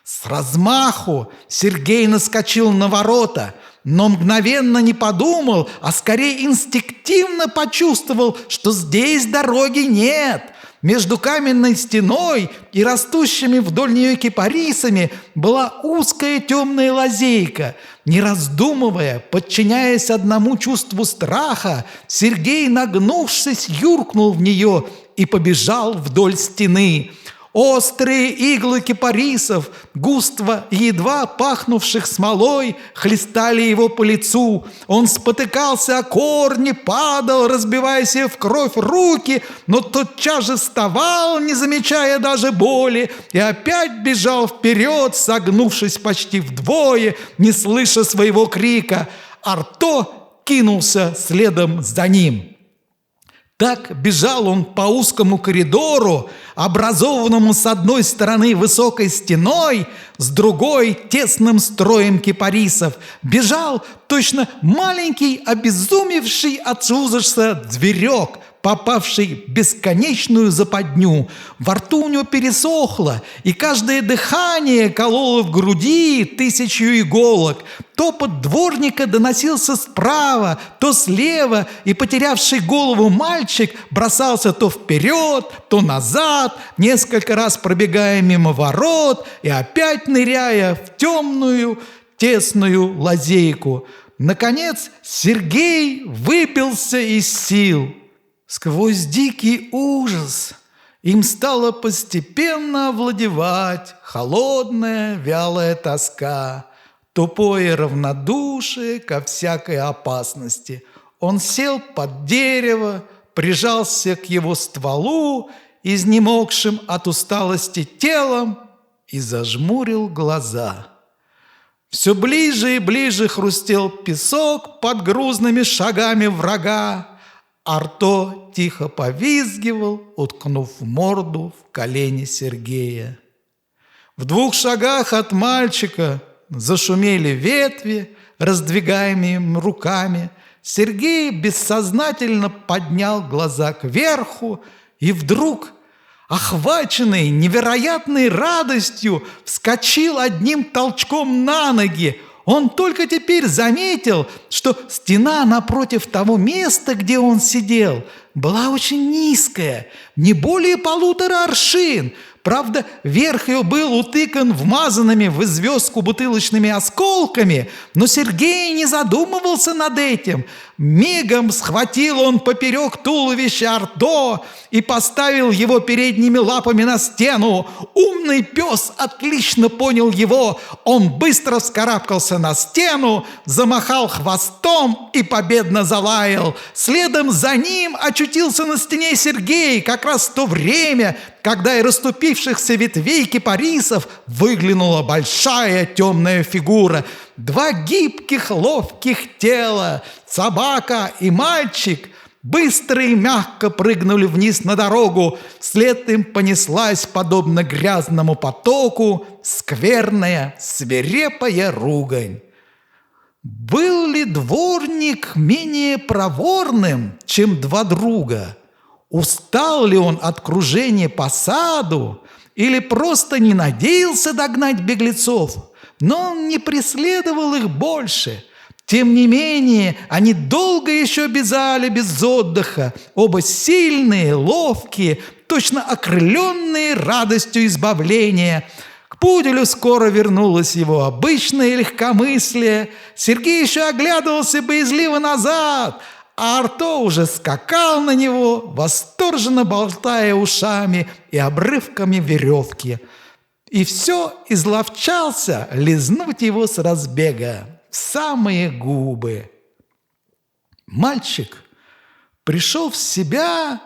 С размаху Сергей наскочил на ворота, но мгновенно не подумал, а скорее инстинктивно почувствовал, что здесь дороги нет. Между каменной стеной и растущими вдоль нее кипарисами была узкая темная лазейка. Не раздумывая, подчиняясь одному чувству страха, Сергей, нагнувшись, юркнул в нее и побежал вдоль стены. Острые иглы кипарисов, густо и едва пахнувших смолой, хлестали его по лицу. Он спотыкался о корни, падал, разбивая себе в кровь руки, но тотчас же вставал, не замечая даже боли, и опять бежал вперед, согнувшись почти вдвое, не слыша своего крика. Арто кинулся следом за ним. Так бежал он по узкому коридору, образованному с одной стороны высокой стеной, с другой тесным строем кипарисов. Бежал точно маленький, обезумевший от ужаса зверек, попавший в бесконечную западню. Во рту у него пересохло, и каждое дыхание кололо в груди тысячу иголок. Топот дворника доносился справа, то слева, и потерявший голову мальчик бросался то вперед, то назад, несколько раз пробегая мимо ворот и опять ныряя в темную, тесную лазейку. Наконец Сергей выбился из сил. Сквозь дикий ужас им стало постепенно овладевать холодная, вялая тоска, тупое равнодушие ко всякой опасности. Он сел под дерево, прижался к его стволу, изнемогшим от усталости телом, и зажмурил глаза. Все ближе и ближе хрустел песок под грузными шагами врага. Арто тихо повизгивал, уткнув морду в колени Сергея. В 2 шагах от мальчика зашумели ветви, раздвигаемые им руками. Сергей бессознательно поднял глаза кверху и вдруг, охваченный невероятной радостью, вскочил одним толчком на ноги. Он только теперь заметил, что стена напротив того места, где он сидел, была очень низкая, не более 1,5 аршин. Правда, верх ее был утыкан вмазанными в известку бутылочными осколками, но Сергей не задумывался над этим. Мигом схватил он поперек туловища Арто и поставил его передними лапами на стену. Умный пес отлично понял его. Он быстро вскарабкался на стену, замахал хвостом и победно залаял. Следом за ним очутился на стене Сергей как раз в то время, когда из расступившихся ветвей кипарисов выглянула большая темная фигура. 2 гибких, ловких тела, собака и мальчик, быстро и мягко прыгнули вниз на дорогу. Вслед им понеслась, подобно грязному потоку, скверная, свирепая ругань. Был ли дворник менее проворным, чем 2 друга? Устал ли он от кружения по саду или просто не надеялся догнать беглецов? Но он не преследовал их больше. Тем не менее, они долго еще бежали без отдыха, оба сильные, ловкие, точно окрыленные радостью избавления. К пуделю скоро вернулось его обычное легкомыслие. Сергей еще оглядывался боязливо назад, а Арто уже скакал на него, восторженно болтая ушами и обрывками веревки. И все изловчался лизнуть его с разбега в самые губы. Мальчик пришел в себя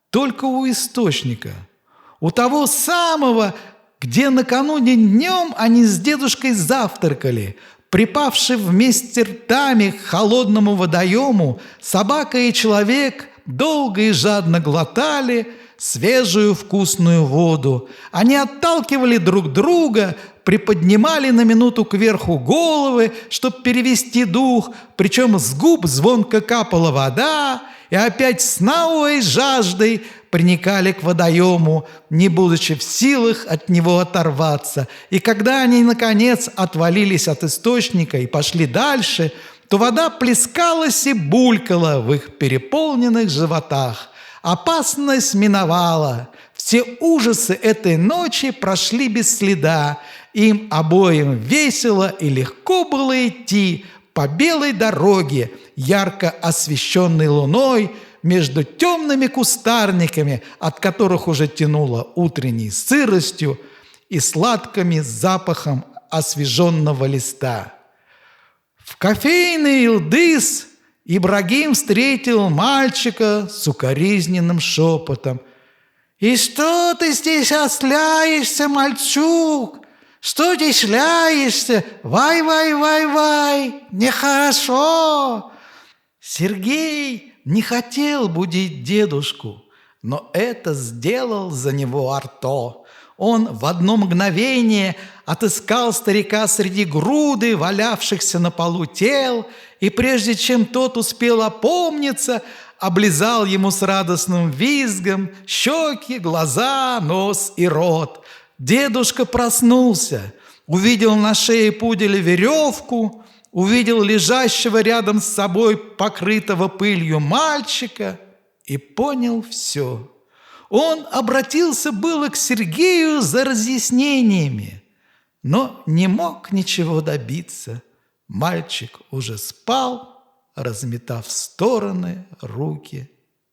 только у источника, у того самого, где накануне днем они с дедушкой завтракали. Припавши вместе ртами к холодному водоему, собака и человек долго и жадно глотали свежую вкусную воду. Они отталкивали друг друга, приподнимали на минуту кверху головы, чтобы перевести дух, причем с губ звонко капала вода, и опять с новой жаждой приникали к водоему, не будучи в силах от него оторваться. И когда они, наконец, отвалились от источника и пошли дальше, то вода плескалась и булькала в их переполненных животах. Опасность миновала. Все ужасы этой ночи прошли без следа. Им обоим весело и легко было идти по белой дороге, ярко освещенной луной, между темными кустарниками, от которых уже тянуло утренней сыростью и сладкими запахом освеженного листа. В кофейной Илдыс Ибрагим встретил мальчика с укоризненным шепотом. «И что ты здесь осляешься, мальчук? Что здесь шляешься? Вай-вай-вай-вай! Нехорошо!» Сергей не хотел будить дедушку, но это сделал за него Арто. Он в одно мгновение отыскал старика среди груды валявшихся на полу тел, и прежде чем тот успел опомниться, облизал ему с радостным визгом щеки, глаза, нос и рот. Дедушка проснулся, увидел на шее пуделя веревку, увидел лежащего рядом с собой покрытого пылью мальчика и понял все. Он обратился было к Сергею за разъяснениями, но не мог ничего добиться. Мальчик уже спал, разметав в стороны руки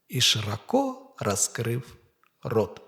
и широко раскрыв рот.